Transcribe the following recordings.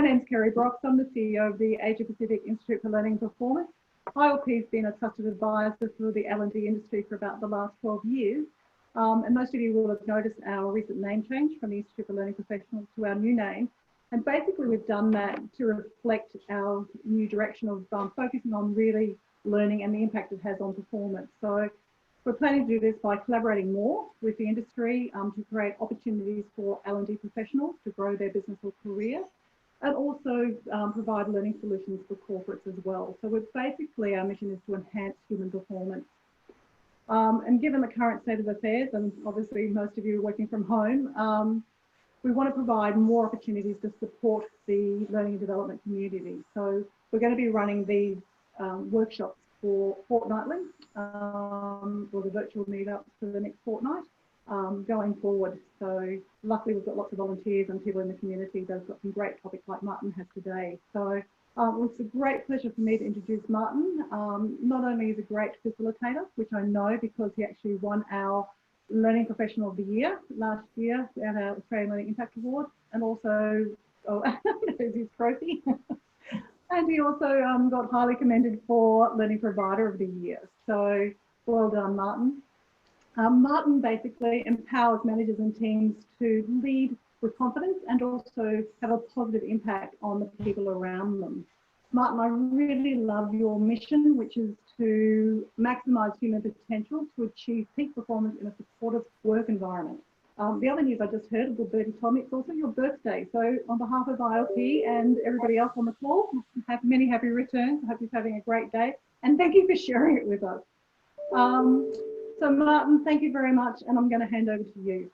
name's Kerry Probst. I'm the CEO of the Asia Pacific Institute for Learning and Performance. ILP has been a trusted advisor for the L&D industry for about the last 12 years. And most of you will have noticed our recent name change from the Institute for Learning Professionals to our new name. And basically we've done that to reflect our new direction of focusing on really learning and the impact it has on performance. So we're planning to do this by collaborating more with the industry to create opportunities for L&D professionals to grow their business or career, and also provide learning solutions for corporates as well. So we're basically, our mission is to enhance human performance. And given the current state of affairs, and obviously most of you are working from home, we want to provide more opportunities to support the learning and development community. So we're going to be running these workshops for fortnightly, or the virtual meetups for the next fortnight going forward. So luckily we've got lots of volunteers and people in the community that have got some great topics like Martin has today. So it's a great pleasure for me to introduce Martin. Not only is he a great facilitator, which I know because he actually won our Learning Professional of the Year last year at our Australian Learning Impact Award, and also, there's his trophy. And he also got highly commended for Learning Provider of the Year. So well done, Martin. Martin basically empowers managers and teams to lead with confidence and also have a positive impact on the people around them. Martin, I really love your mission, which is to maximise human potential to achieve peak performance in a supportive work environment. The other news I just heard, little birdie told me, it's also your birthday. So on behalf of ILP and everybody else on the call, have many happy returns. I hope you're having a great day. And thank you for sharing it with us. So Martin, thank you very much. And I'm going to hand over to you.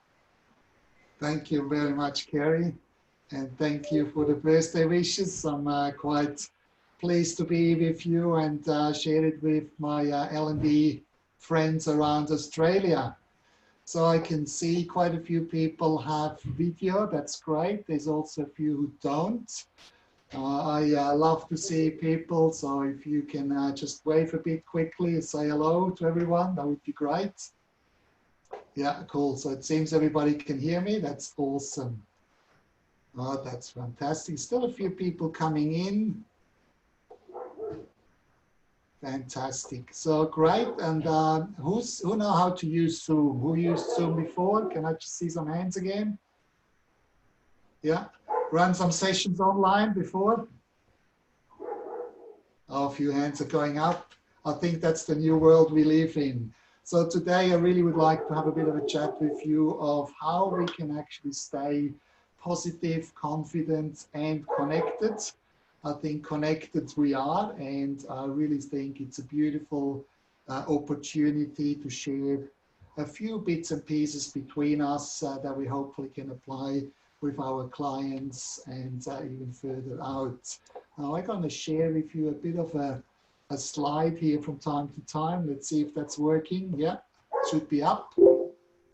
Thank you very much, Kerry. And thank you for the birthday wishes. I'm quite pleased to be with you and share it with my L&D friends around Australia. So I can see quite a few people have video. That's great. There's also a few who don't. I love to see people. So if you can just wave a bit quickly, say hello to everyone, that would be great. Yeah, cool. So it seems everybody can hear me. That's awesome. Oh, that's fantastic. Still a few people coming in. Fantastic. So great. And who know how to use Zoom? Who used Zoom before? Can I just see some hands again? Yeah. Run some sessions online before? Oh, a few hands are going up. I think that's the new world we live in. So today I really would like to have a bit of a chat with you of how we can actually stay positive, confident, and connected. I think connected we are, and I really think it's a beautiful opportunity to share a few bits and pieces between us that we hopefully can apply with our clients and even further out. Now I'm going to share with you a bit of a slide here from time to time. Let's see if that's working. Yeah, should be up.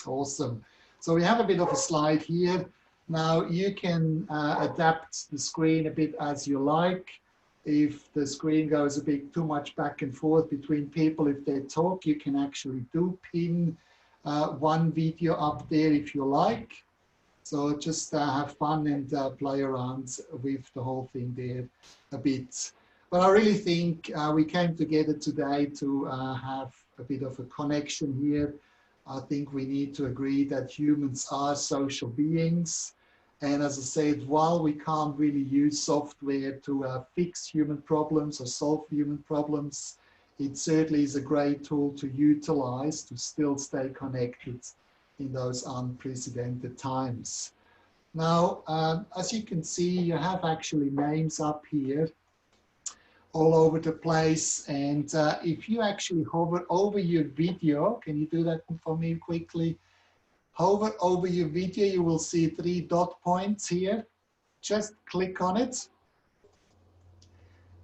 Awesome. So we have a bit of a slide here. Now you can adapt the screen a bit as you like. If the screen goes a bit too much back and forth between people, if they talk, you can actually do pin one video up there if you like. So just have fun and play around with the whole thing there a bit. But I really think we came together today to have a bit of a connection here. I think we need to agree that humans are social beings. And as I said, while we can't really use software to fix human problems or solve human problems, it certainly is a great tool to utilize to still stay connected in those unprecedented times. Now, as you can see, you have actually names up here all over the place. And if you actually hover over your video, can you do that for me quickly? Hover over your video, you will see 3 dot points here. Just click on it.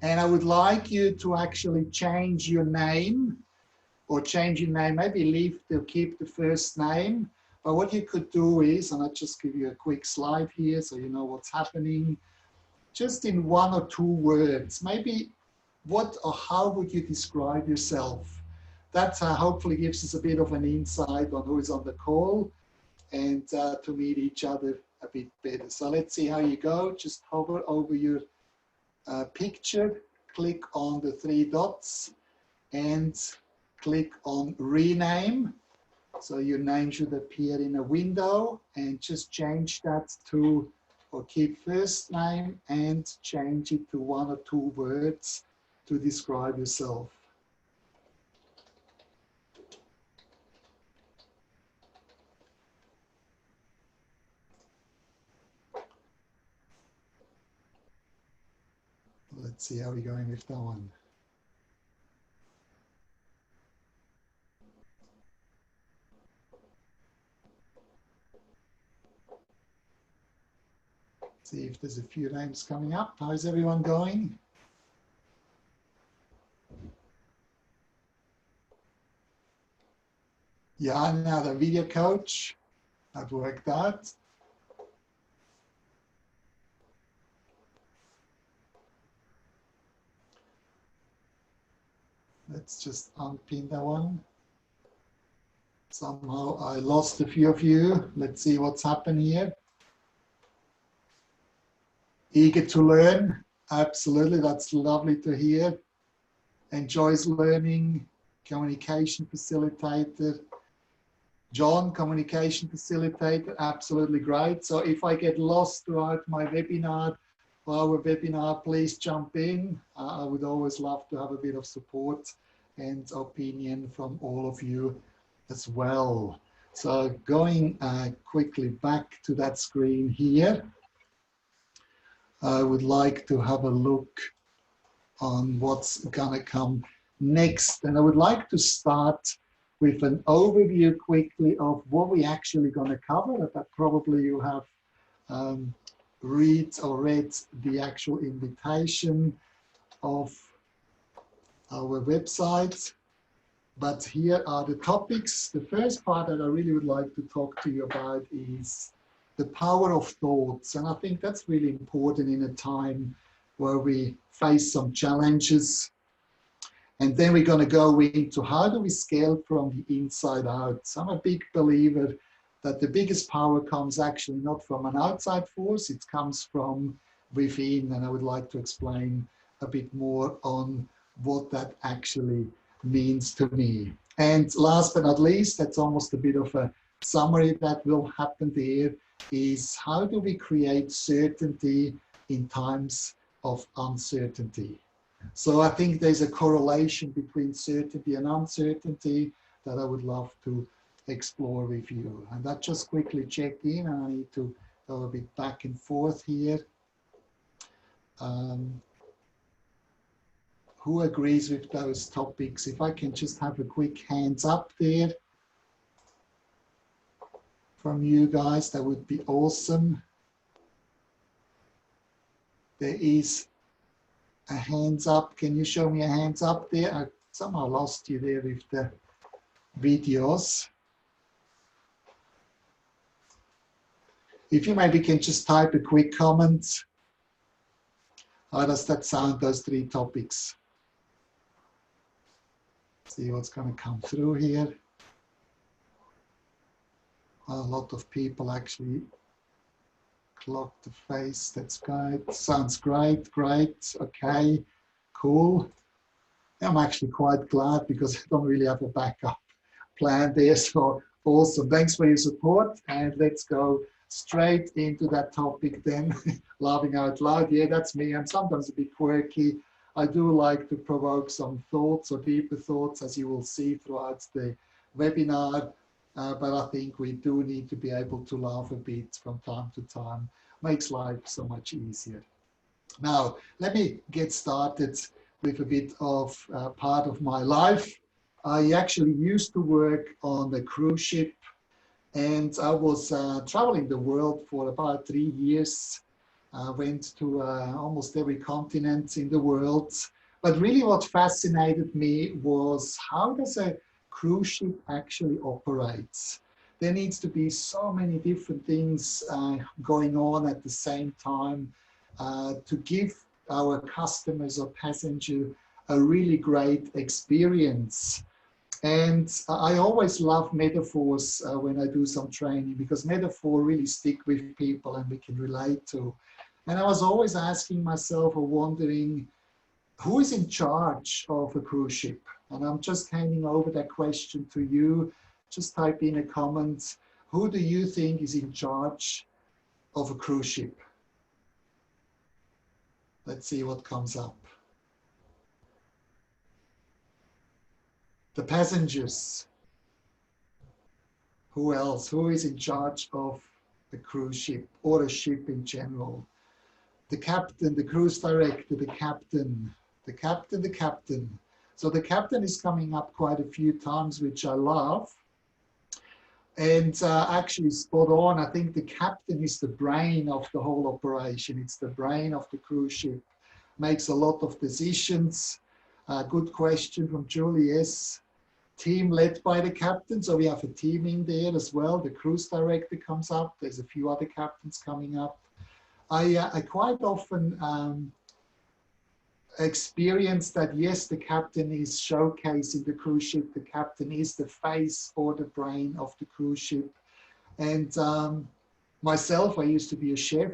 And I would like you to actually change your name, or change your name, maybe keep the first name. But what you could do is, and I'll just give you a quick slide here so you know what's happening, just in 1 or 2 words, maybe what or how would you describe yourself? That hopefully gives us a bit of an insight on who is on the call and to meet each other a bit better. So let's see how you go. Just hover over your picture, click on the 3 dots and click on rename. So your name should appear in a window, and just change that to, or keep first name and change it to 1 or 2 words to describe yourself. Let's see how we're going with that one. See if there's a few names coming up. How's everyone going? Yeah, now the video coach. That worked out. Let's just unpin that one. Somehow I lost a few of you. Let's see what's happened here. Eager to learn. Absolutely, that's lovely to hear. Enjoys learning. Communication facilitator. John, communication facilitator, absolutely great. So if I get lost throughout my webinar, our webinar, please jump in. I would always love to have a bit of support and opinion from all of you as well. So going quickly back to that screen here, I would like to have a look on what's gonna come next. And I would like to start with an overview quickly of what we're actually gonna cover. That probably you have read the actual invitation of our website. But here are the topics. The first part that I really would like to talk to you about is the power of thoughts. And I think that's really important in a time where we face some challenges. And then we're going to go into how do we scale from the inside out. So I'm a big believer that the biggest power comes actually not from an outside force, it comes from within. And I would like to explain a bit more on what that actually means to me. And last but not least, that's almost a bit of a summary that will happen there, is how do we create certainty in times of uncertainty. So I think there's a correlation between certainty and uncertainty that I would love to explore with you. And that just quickly check in, and I need to go a bit back and forth here. Who agrees with those topics? If I can just have a quick hands up there from you guys, that would be awesome. There is a hands up. Can you show me a hands up there? I somehow lost you there with the videos. If you maybe can just type a quick comment. How does that sound, those 3 topics? See what's going to come through here. A lot of people actually clocked the face. That's great. Sounds great. Great. Okay. Cool. I'm actually quite glad because I don't really have a backup plan there. So awesome. Thanks for your support. And let's go straight into that topic then. Laughing out loud. Yeah, that's me. I'm sometimes a bit quirky. I do like to provoke some thoughts or deeper thoughts, as you will see throughout the webinar. But I think we do need to be able to laugh a bit from time to time. Makes life so much easier. Now, let me get started with a bit of part of my life. I actually used to work on a cruise ship, and I was traveling the world for about 3 years. Went to almost every continent in the world. But really what fascinated me was, how does a cruise ship actually operates? There needs to be so many different things going on at the same time to give our customers or passenger a really great experience. And I always love metaphors when I do some training, because metaphor really stick with people and we can relate to. And I was always asking myself or wondering, who is in charge of a cruise ship? And I'm just handing over that question to you. Just type in a comment. Who do you think is in charge of a cruise ship? Let's see what comes up. The passengers. Who else? Who is in charge of a cruise ship or a ship in general? The captain, the cruise director, the captain, the captain, the captain. So the captain is coming up quite a few times, which I love. And actually spot on. I think the captain is the brain of the whole operation. It's the brain of the cruise ship. Makes a lot of decisions. Good question from Julie. Yes. Team led by the captain, so we have a team in there as well. The cruise director comes up. There's a few other captains coming up. I quite often experience that, yes, the captain is showcasing the cruise ship. The captain is the face or the brain of the cruise ship. And myself, I used to be a chef.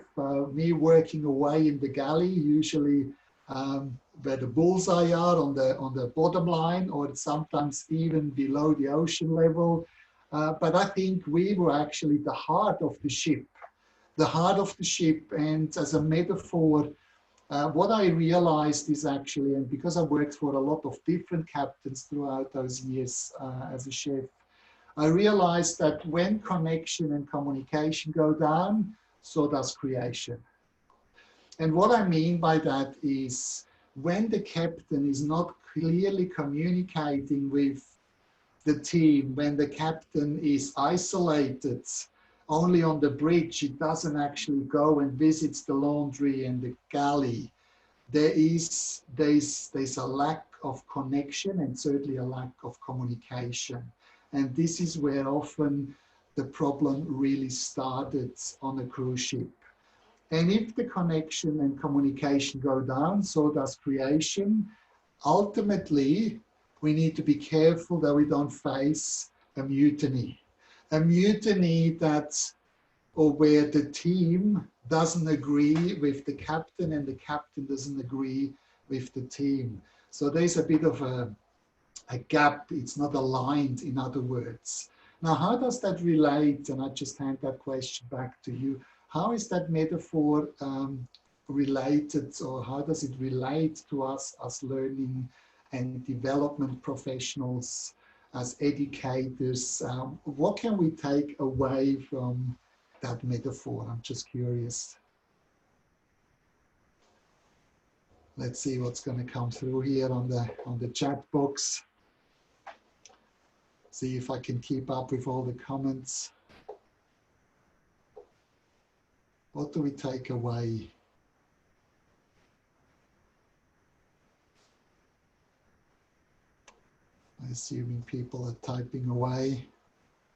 Me working away in the galley, usually where the bullseye are on the bottom line, or sometimes even below the ocean level. But I think we were actually the heart of the ship. The heart of the ship. And as a metaphor, what I realized is actually, and because I worked for a lot of different captains throughout those years as a chef, I realized that when connection and communication go down, so does creation. And what I mean by that is, when the captain is not clearly communicating with the team, when the captain is isolated only on the bridge, it doesn't actually go and visits the laundry and the galley, there's a lack of connection and certainly a lack of communication. And this is where often the problem really started on a cruise ship. And if the connection and communication go down, so does creation. Ultimately, we need to be careful that we don't face a mutiny. A mutiny where the team doesn't agree with the captain and the captain doesn't agree with the team. So there's a bit of a gap. It's not aligned, in other words. Now, how does that relate? And I just hand that question back to you. How is that metaphor related, or how does it relate to us as learning and development professionals, as educators? What can we take away from that metaphor? I'm just curious. Let's see what's going to come through here on the chat box. See if I can keep up with all the comments. What do we take away? I'm assuming people are typing away.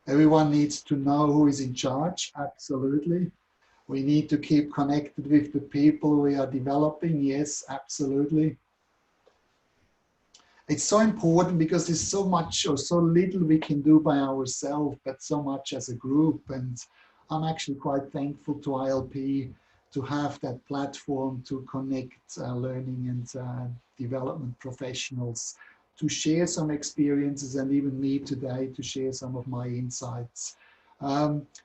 Everyone needs to know who is in charge, absolutely. We need to keep connected with the people we are developing, yes, absolutely. It's so important because there's so much or so little we can do by ourselves, but so much as a group. And I'm actually quite thankful to ILP to have that platform to connect learning and development professionals, to share some experiences, and even me today to share some of my insights.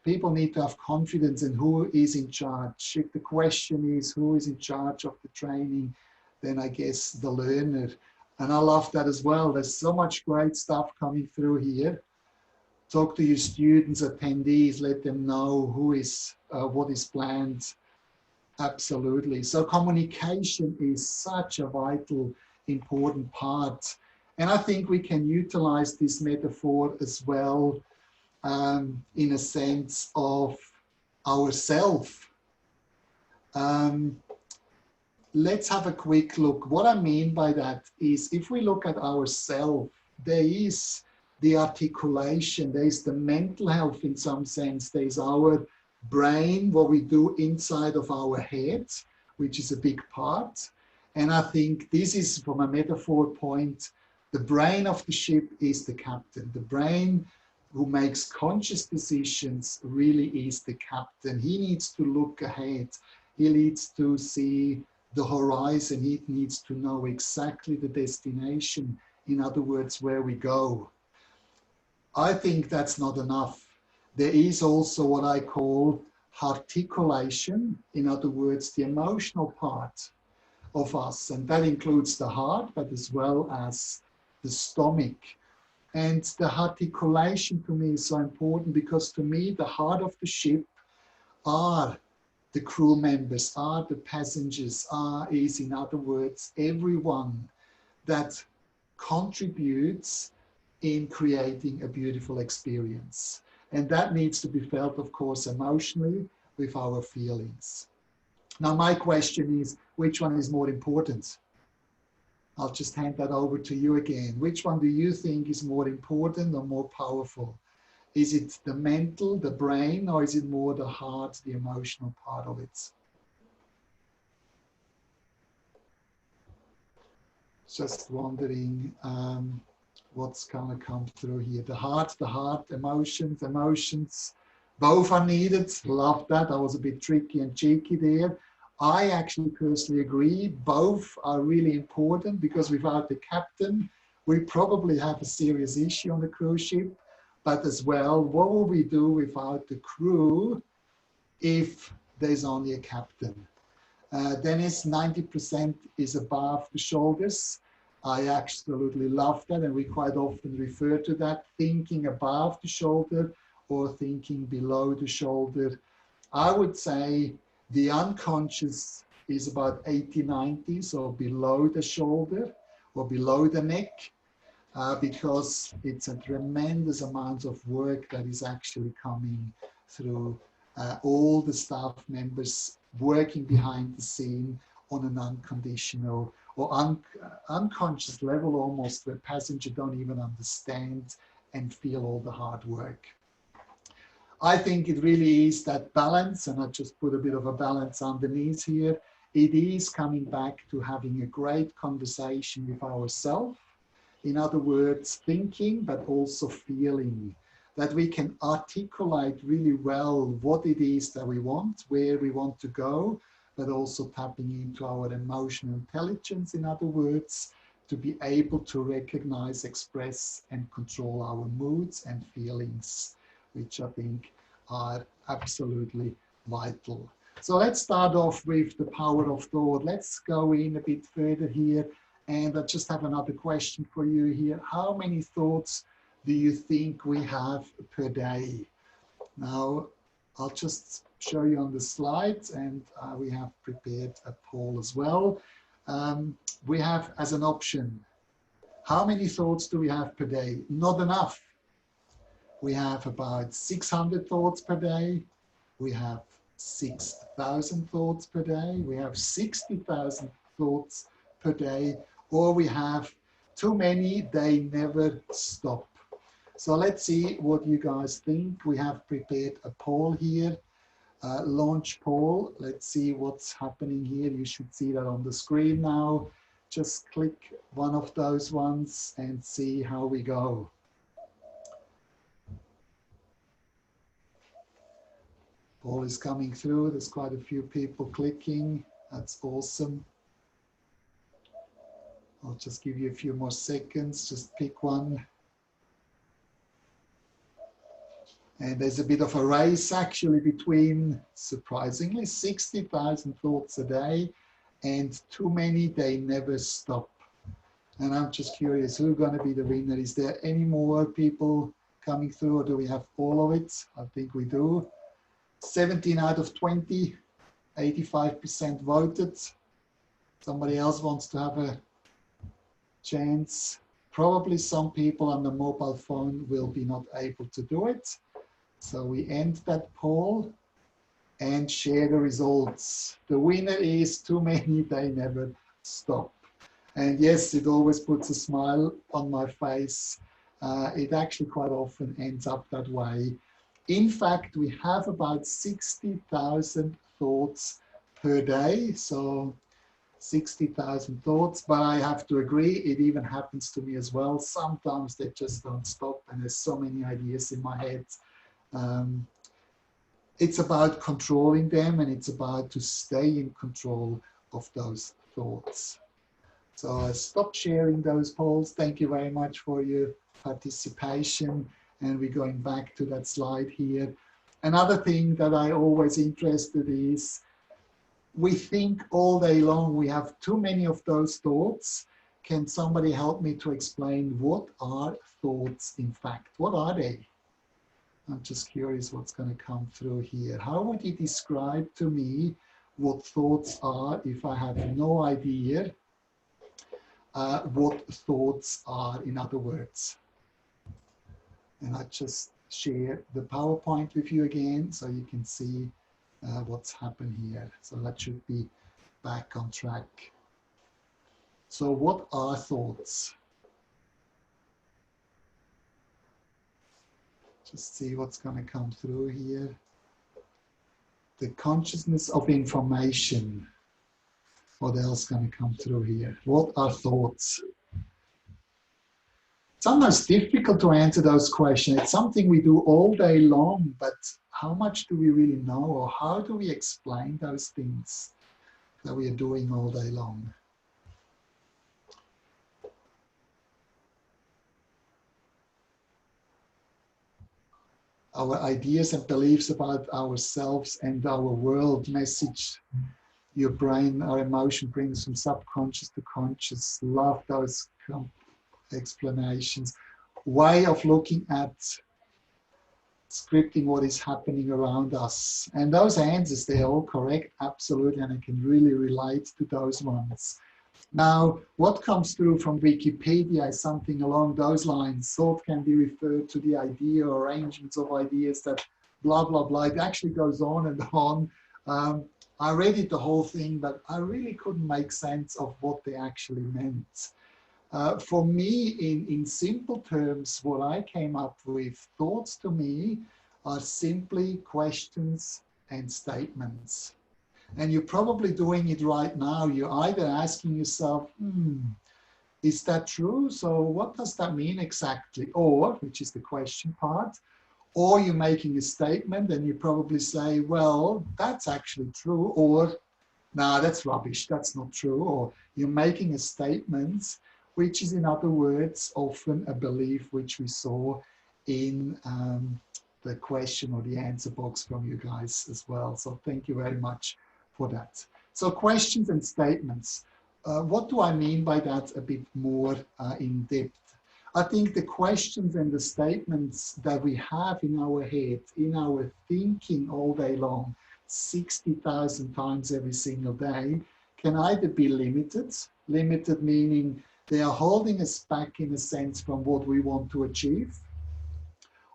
People need to have confidence in who is in charge. If the question is who is in charge of the training, then I guess the learner. And I love that as well. There's so much great stuff coming through here. Talk to your students, attendees, let them know who is, what is planned. Absolutely. So communication is such a vital, important part. And I think we can utilize this metaphor as well in a sense of ourself. Let's have a quick look. What I mean by that is, if we look at ourself, there is the articulation, there's the mental health in some sense, there's our brain, what we do inside of our head, which is a big part. And I think this is, from a metaphor point, The brain of the ship is the captain. The brain who makes conscious decisions really is the captain. He needs to look ahead. He needs to see the horizon. He needs to know exactly the destination. In other words, where we go. I think that's not enough. There is also what I call articulation. In other words, the emotional part of us. And that includes the heart, but as well as the stomach. And the articulation to me is so important because to me, the heart of the ship are the crew members, are the passengers, is in other words, everyone that contributes in creating a beautiful experience. And that needs to be felt, of course, emotionally with our feelings. Now, my question is, which one is more important? I'll just hand that over to you again. Which one do you think is more important or more powerful? Is it the mental, the brain, or is it more the heart, the emotional part of it? Just wondering what's going to come through here. The heart, emotions, both are needed. Love that. I was a bit tricky and cheeky there. I actually personally agree. Both are really important because without the captain, we probably have a serious issue on the cruise ship. But as well, what will we do without the crew if there's only a captain? Then it's 90% is above the shoulders. I absolutely love that, and we quite often refer to that, thinking above the shoulder or thinking below the shoulder. I would say the unconscious is about 80-90, so below the shoulder or below the neck, because it's a tremendous amount of work that is actually coming through all the staff members working behind the scene on an unconditional or unconscious level almost, where passenger don't even understand and feel all the hard work. I think it really is that balance, and I just put a bit of a balance underneath here. It is coming back to having a great conversation with ourselves. In other words, thinking, but also feeling, that we can articulate really well what it is that we want, where we want to go, but also tapping into our emotional intelligence, in other words, to be able to recognize, express, and control our moods and feelings, which I think are absolutely vital. So let's start off with the power of thought. Let's go in a bit further here. And I just have another question for you here. How many thoughts do you think we have per day? Now, I'll just show you on the slides, and we have prepared a poll as well. We have as an option, how many thoughts do we have per day? Not enough. We have about 600 thoughts per day. We have 6,000 thoughts per day. We have 60,000 thoughts per day. Or we have too many, they never stop. So let's see what you guys think. We have prepared a poll here, launch poll. Let's see what's happening here. You should see that on the screen now. Just click one of those ones and see how we go. Poll is coming through. There's quite a few people clicking. That's awesome. I'll just give you a few more seconds. Just pick one. And there's a bit of a race actually between, surprisingly, 60,000 thoughts a day and too many, they never stop. And I'm just curious, who's going to be the winner? Is there any more people coming through, or do we have all of it? I think we do. 17 out of 20, 85% voted. Somebody else wants to have a chance. Probably some people on the mobile phone will be not able to do it. So we end that poll and share the results. The winner is too many, they never stop. And yes, it always puts a smile on my face. It actually quite often ends up that way. In fact, we have about 60,000 thoughts per day. So 60,000 thoughts, but I have to agree, it even happens to me as well. Sometimes they just don't stop, and there's so many ideas in my head. It's about controlling them, and it's about to stay in control of those thoughts. So I stopped sharing those polls. Thank you very much for your participation. And we're going back to that slide here. Another thing that I always interested is, we think all day long, we have too many of those thoughts. Can somebody help me to explain what are thoughts in fact? What are they? I'm just curious what's going to come through here. How would you describe to me what thoughts are if I have no idea what thoughts are, in other words? And I just share the PowerPoint with you again so you can see what's happened here. So that should be back on track. So what are thoughts? Just see what's going to come through here. The consciousness of information. What else is going to come through here? What are thoughts? It's almost difficult to answer those questions. It's something we do all day long, but how much do we really know, or how do we explain those things that we are doing all day long? Our ideas and beliefs about ourselves and our world message your brain, our emotion brings from subconscious to conscious. Love those explanations. Way of looking at scripting what is happening around us. And those answers, they're all correct, absolutely, and I can really relate to those ones. Now, what comes through from Wikipedia is something along those lines. Thought can be referred to the idea or arrangements of ideas that blah, blah, blah. It actually goes on and on. I read it the whole thing, but I really couldn't make sense of what they actually meant. For me, in simple terms, what I came up with, thoughts to me are simply questions and statements. And you're probably doing it right now. You're either asking yourself, is that true? So what does that mean exactly? Or, which is the question part, or you're making a statement and you probably say, well, that's actually true, or, nah, that's rubbish, that's not true. Or you're making a statement, which is, in other words, often a belief, which we saw in the question or the answer box from you guys as well. So thank you very much for that. So questions and statements. What do I mean by that a bit more in depth? I think the questions and the statements that we have in our head, in our thinking all day long, 60,000 times every single day, can either be limited meaning they are holding us back in a sense from what we want to achieve,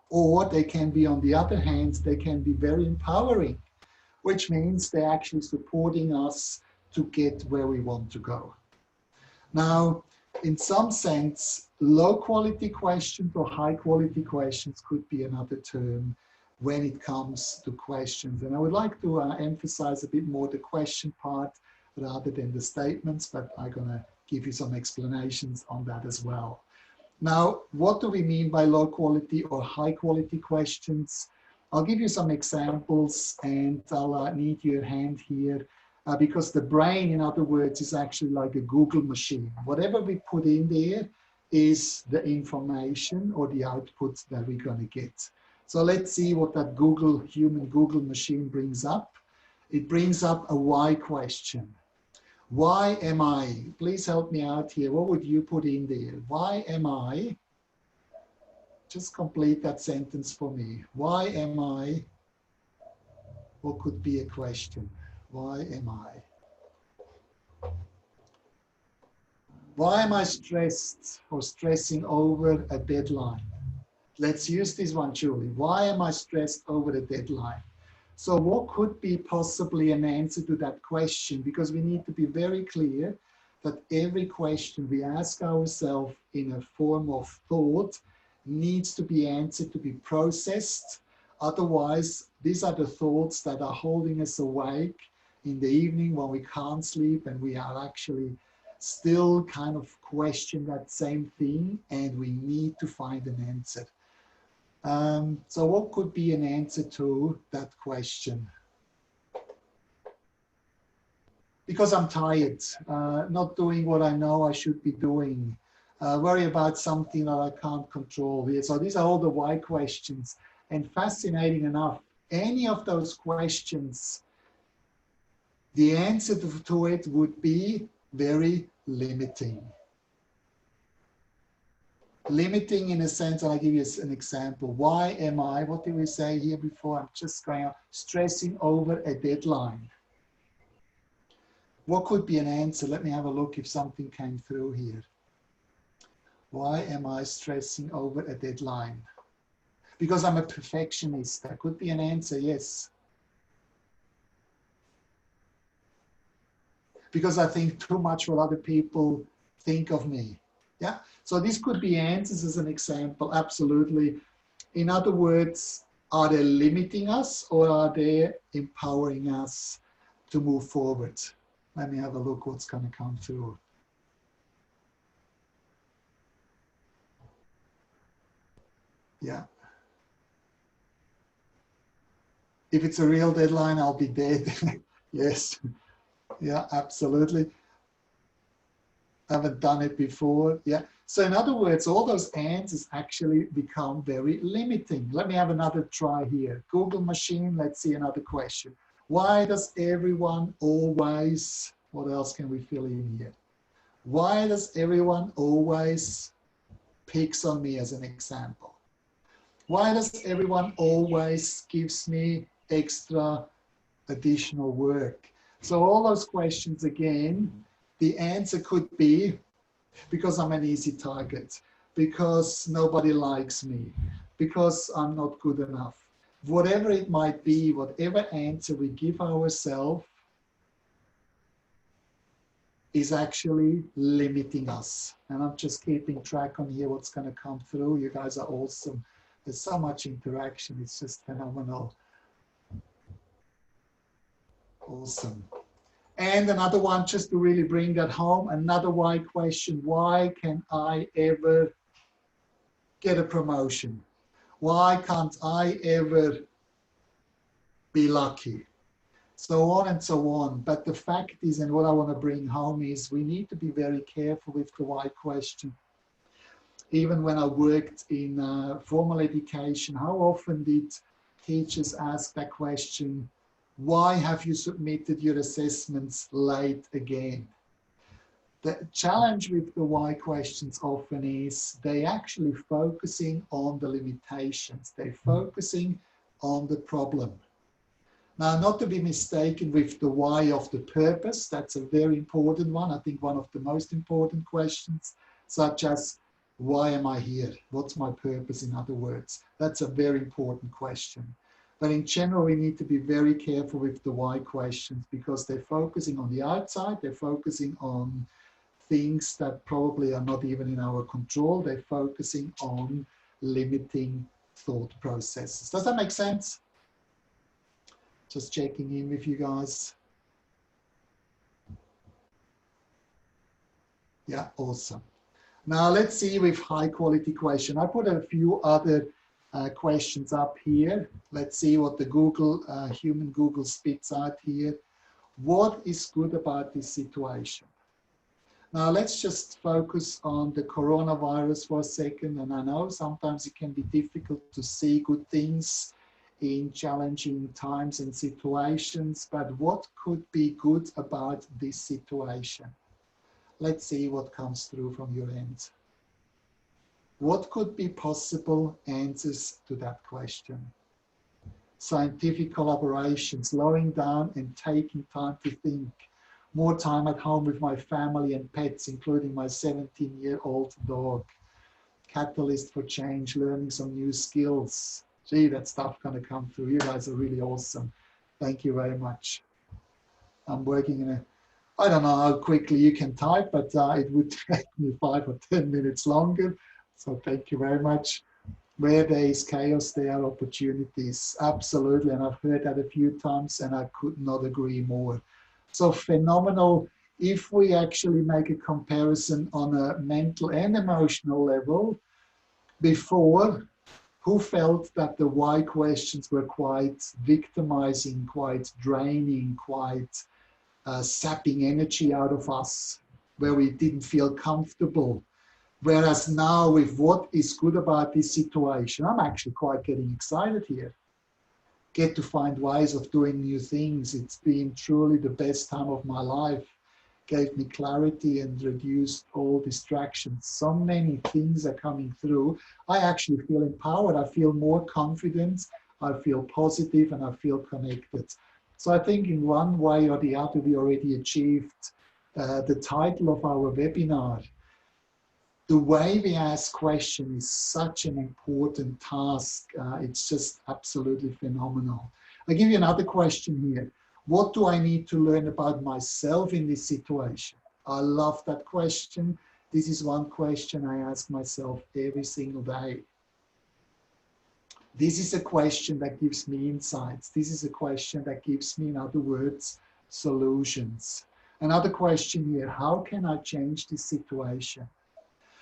or they can be, on the other hand, they can be very empowering, which means they're actually supporting us to get where we want to go. Now, in some sense, low quality questions or high quality questions could be another term when it comes to questions. And I would like to emphasize a bit more the question part rather than the statements, but I'm going to give you some explanations on that as well. Now, what do we mean by low quality or high quality questions? I'll give you some examples, and I'll need your hand here. Because the brain, in other words, is actually like a Google machine. Whatever we put in there is the information or the output that we're going to get. So let's see what that human Google machine brings up. It brings up a why question. Why am I? Please help me out here. What would you put in there? Why am I? Just complete that sentence for me. Why am I? What could be a question? Why am I? Why am I stressed or stressing over a deadline? Let's use this one, Julie. Why am I stressed over the deadline? So what could be possibly an answer to that question? Because we need to be very clear that every question we ask ourselves in a form of thought needs to be answered, to be processed. Otherwise, these are the thoughts that are holding us awake in the evening when we can't sleep and we are actually still kind of question that same thing and we need to find an answer. So what could be an answer to that question? Because I'm tired, not doing what I know I should be doing, worry about something that I can't control. So these are all the why questions. And fascinating enough, any of those questions, the answer to it would be very limiting. Limiting in a sense, and I'll give you an example. Why am I, what did we say here before? I'm just going on, stressing over a deadline. What could be an answer? Let me have a look if something came through here. Why am I stressing over a deadline? Because I'm a perfectionist. That could be an answer, yes. Because I think too much what other people think of me. Yeah. So this could be answers as an example, absolutely. In other words, are they limiting us or are they empowering us to move forward? Let me have a look what's going to come through. Yeah. If it's a real deadline, I'll be dead. Yes. Yeah, absolutely. Haven't done it before. Yeah. So in other words, all those answers actually become very limiting. Let me have another try here. Google machine, let's see another question. Why does everyone always, what else can we fill in here? Why does everyone always picks on me as an example? Why does everyone always gives me extra additional work? So all those questions again, the answer could be because I'm an easy target, because nobody likes me, because I'm not good enough. Whatever it might be, whatever answer we give ourselves is actually limiting us. And I'm just keeping track on here what's going to come through. You guys are awesome. There's so much interaction. It's just phenomenal. Awesome. And another one, just to really bring that home, another why question. Why can I ever get a promotion? Why can't I ever be lucky? So on and so on. But the fact is, and what I want to bring home is, we need to be very careful with the why question. Even when I worked in formal education, how often did teachers ask that question, why have you submitted your assessments late again? The challenge with the why questions often is they actually focusing on the limitations. They're focusing on the problem. Now, not to be mistaken with the why of the purpose. That's a very important one. I think one of the most important questions, such as, why am I here? What's my purpose, in other words? That's a very important question. But in general, we need to be very careful with the why questions because they're focusing on the outside. They're focusing on things that probably are not even in our control. They're focusing on limiting thought processes. Does that make sense? Just checking in with you guys. Yeah, awesome. Now let's see with high quality question. I put a few other questions up here. Let's see what the Google, human Google spits out here. What is good about this situation? Now let's just focus on the coronavirus for a second. And I know sometimes it can be difficult to see good things in challenging times and situations, but what could be good about this situation? Let's see what comes through from your end. What could be possible answers to that question? Scientific collaboration, slowing down and taking time to think. More time at home with my family and pets, including my 17-year-old dog. Catalyst for change, learning some new skills. Gee, that stuff gonna come through. You guys are really awesome. Thank you very much. I'm working in a, I don't know how quickly you can type, but it would take me 5 or 10 minutes longer. So thank you very much. Where there is chaos, there are opportunities. Absolutely. And I've heard that a few times and I could not agree more. So phenomenal. If we actually make a comparison on a mental and emotional level, before, who felt that the why questions were quite victimizing, quite draining, quite sapping energy out of us, where we didn't feel comfortable? Whereas now, with what is good about this situation, I'm actually quite getting excited here. Get to find ways of doing new things. It's been truly the best time of my life. Gave me clarity and reduced all distractions. So many things are coming through. I actually feel empowered. I feel more confident. I feel positive and I feel connected. So I think in one way or the other, we already achieved the title of our webinar. The way we ask questions is such an important task. It's just absolutely phenomenal. I'll give you another question here. What do I need to learn about myself in this situation? I love that question. This is one question I ask myself every single day. This is a question that gives me insights. This is a question that gives me, in other words, solutions. Another question here, how can I change this situation?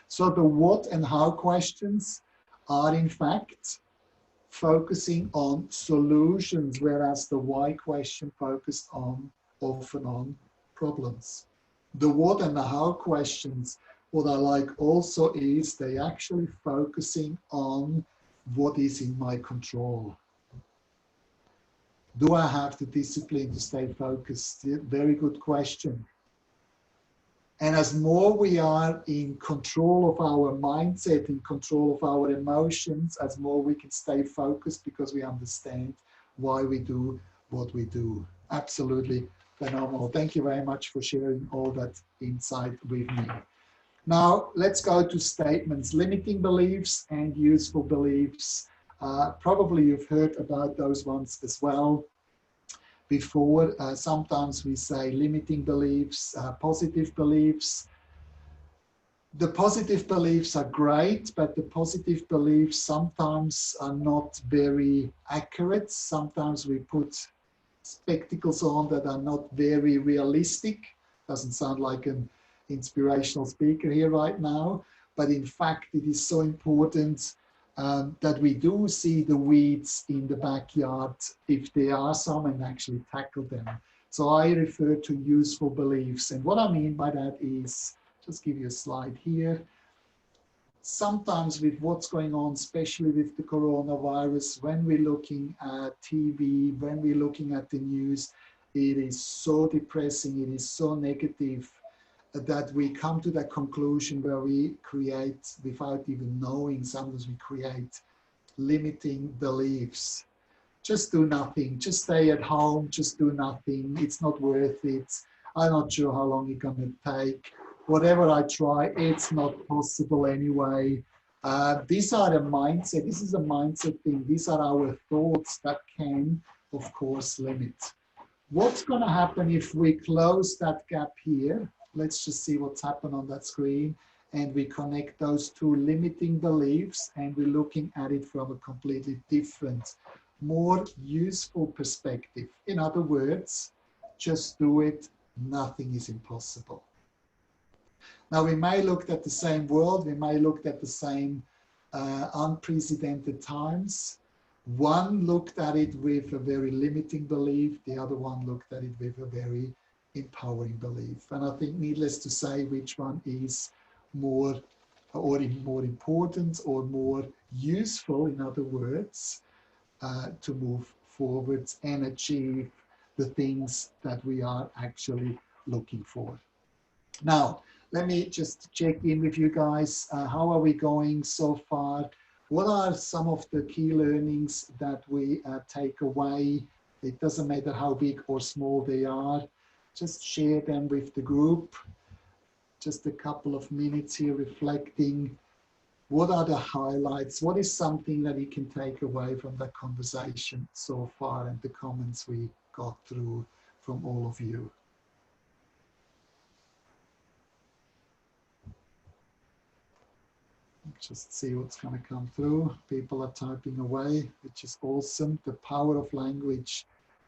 So the what and how questions are in fact focusing on solutions, whereas the why question focused often on problems. The what and the how questions, what I like also is they actually focusing on what is in my control. Do I have the discipline to stay focused? Very good question. And as more we are in control of our mindset, in control of our emotions, as more we can stay focused because we understand why we do what we do. Absolutely phenomenal. Thank you very much for sharing all that insight with me. Now, let's go to statements, limiting beliefs and useful beliefs. Probably you've heard about those ones as well. Before, sometimes we say limiting beliefs, positive beliefs. The positive beliefs are great, but the positive beliefs sometimes are not very accurate. Sometimes we put spectacles on that are not very realistic. Doesn't sound like an inspirational speaker here right now, but in fact it is so important that we do see the weeds in the backyard, if there are some, and actually tackle them. So I refer to useful beliefs. And what I mean by that is, just give you a slide here. Sometimes with what's going on, especially with the coronavirus, when we're looking at TV, when we're looking at the news, it is so depressing, it is so negative, that we come to that conclusion where we create, without even knowing, sometimes we create limiting beliefs. Just do nothing, just stay at home, just do nothing, it's not worth it, I'm not sure how long it's going to take, whatever I try, it's not possible anyway. These are the mindset, this is a mindset thing, these are our thoughts that can, of course, limit. What's going to happen if we close that gap here? Let's just see what's happened on that screen. And we connect those two limiting beliefs and we're looking at it from a completely different, more useful perspective. In other words, just do it, nothing is impossible. Now we may look at the same world, we may look at the same unprecedented times. One looked at it with a very limiting belief, the other one looked at it with a very empowering belief. And I think needless to say which one is more important or more useful, in other words, to move forward and achieve the things that we are actually looking for. Now, let me just check in with you guys. How are we going so far? What are some of the key learnings that we take away? It doesn't matter how big or small they are. Just share them with the group. Just a couple of minutes here reflecting. What are the highlights? What is something that you can take away from that conversation so far and the comments we got through from all of you? Just see what's going to come through. People are typing away, which is awesome. The power of language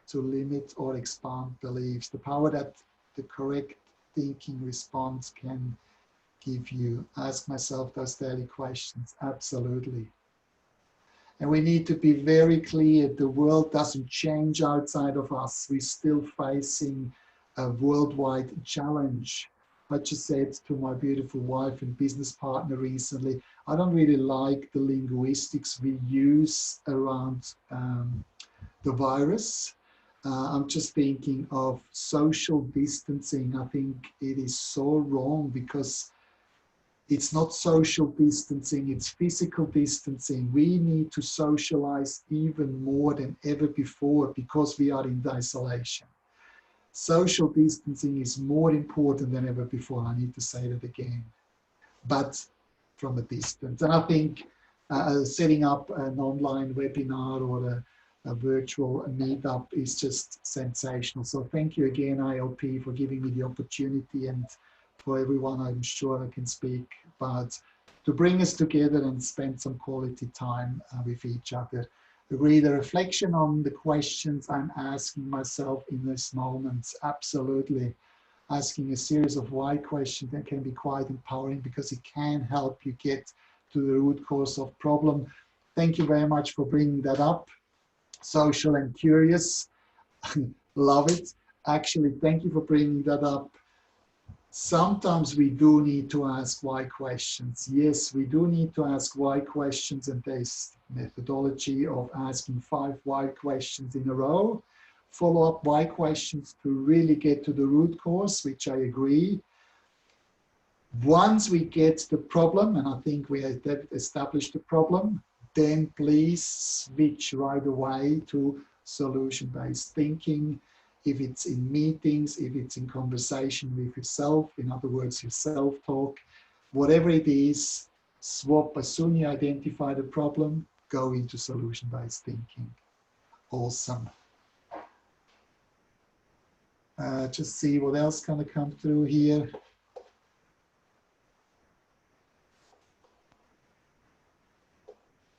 to limit or expand beliefs. The power that the correct thinking response can give you. Ask myself those daily questions. Absolutely. And we need to be very clear, the world doesn't change outside of us. We're still facing a worldwide challenge. I just said to my beautiful wife and business partner recently, I don't really like the linguistics we use around the virus. I'm just thinking of social distancing. I think it is so wrong because it's not social distancing, it's physical distancing. We need to socialize even more than ever before because we are in isolation. Social distancing is more important than ever before. I need to say that again, but from a distance. And I think setting up an online webinar or a virtual meetup is just sensational. So thank you again, ILP, for giving me the opportunity, and for everyone I'm sure I can speak about, to bring us together and spend some quality time with each other. Agree, the reflection on the questions I'm asking myself in this moment, absolutely. Asking a series of why questions that can be quite empowering because it can help you get to the root cause of problem. Thank you very much for bringing that up. Social and curious, love it. Actually, thank you for bringing that up. Sometimes we do need to ask why questions. Yes, we do need to ask why questions, and there's methodology of asking 5 why questions in a row. Follow up why questions to really get to the root cause, which I agree. Once we get the problem, and I think we have established the problem, then please switch right away to solution-based thinking. If it's in meetings, if it's in conversation with yourself, in other words, your self-talk, whatever it is, swap. As soon as you identify the problem, go into solution-based thinking. Awesome. Just see what else can come through here.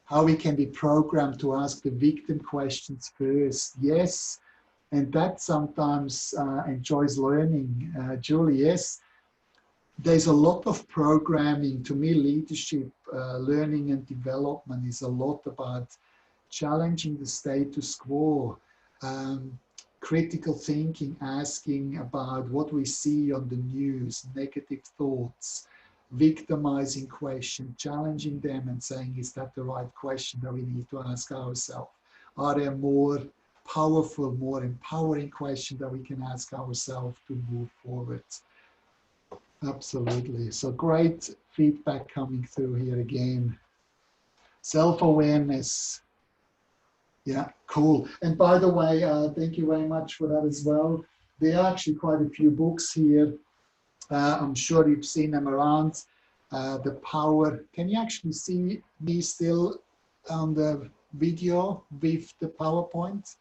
How we can be programmed to ask the victim questions first. Yes. And that sometimes enjoys learning. Julie, yes, there's a lot of programming. To me, leadership, learning and development is a lot about challenging the status quo, critical thinking, asking about what we see on the news, negative thoughts, victimizing questions, challenging them and saying, is that the right question that we need to ask ourselves? Are there more powerful, more empowering questions that we can ask ourselves to move forward? Absolutely. So great feedback coming through here again. Self-awareness. Yeah, cool. And by the way, thank you very much for that as well. There are actually quite a few books here. I'm sure you've seen them around. The power. Can you actually see me still on the video with the PowerPoint?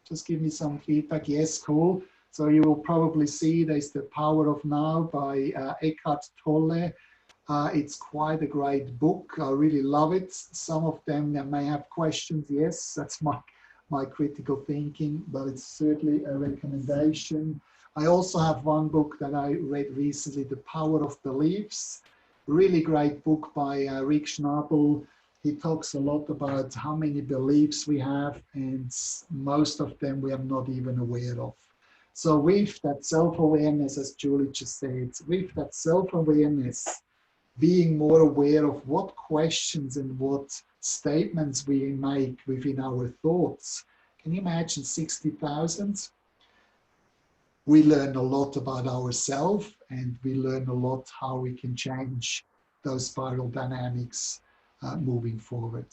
Just give me some feedback. Yes, cool. So you will probably see there's The Power of Now by Eckhart Tolle. It's quite a great book. I really love it. Some of them may have questions. Yes, that's my critical thinking, but it's certainly a recommendation. I also have one book that I read recently, The Power of Beliefs. Really great book by Rick Schnabel. He talks a lot about how many beliefs we have, and most of them we are not even aware of. So with that self-awareness, as Julie just said, with that self-awareness, being more aware of what questions and what statements we make within our thoughts. Can you imagine 60,000? We learn a lot about ourselves, and we learn a lot how we can change those spiral dynamics moving forward.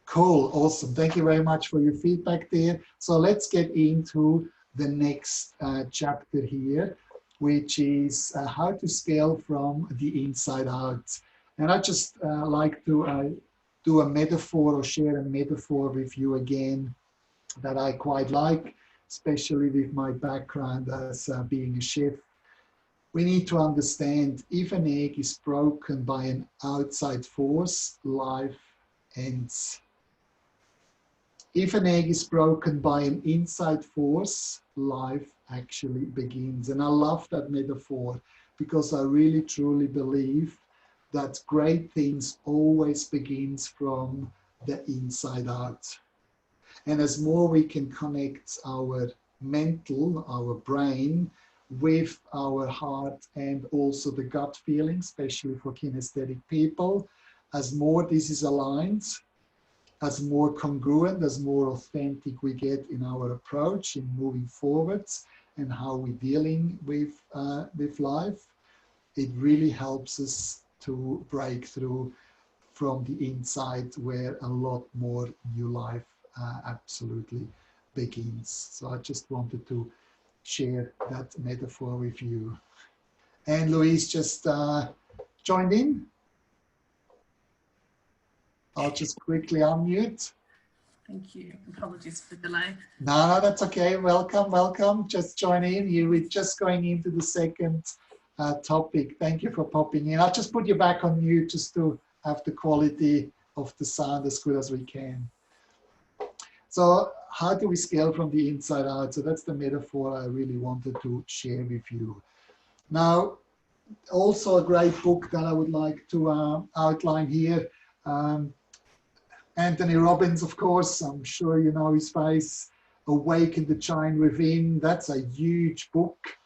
Cool, awesome. Thank you very much for your feedback there. So let's get into the next chapter here, which is how to scale from the inside out. And I just like to do a metaphor or share a metaphor with you again that I quite like, especially with my background as being a chef. we need to understand if an egg is broken by an outside force, life ends. If an egg is broken by an inside force, life actually begins. And I love that metaphor because I really truly believe that great things always begins from the inside out. And as more we can connect our mental, our brain, with our heart and also the gut feeling, especially for kinesthetic people, as more this is aligned, as more congruent, as more authentic we get in our approach in moving forwards and how we're dealing with life, it really helps us to break through from the inside where a lot more new life absolutely begins. So I just wanted to share that metaphor with you. And Louise just joined in. I'll just quickly unmute. Thank you. Apologies for the delay. No, that's okay. Welcome, welcome. Just join in. You were just going into the second topic. Thank you for popping in. I'll just put you back on mute just to have the quality of the sound as good as we can. So how do we scale from the inside out? So that's the metaphor I really wanted to share with you. Now, also a great book that I would like to outline here. Anthony Robbins, of course, I'm sure you know his face, Awaken the Giant Within. That's a huge book,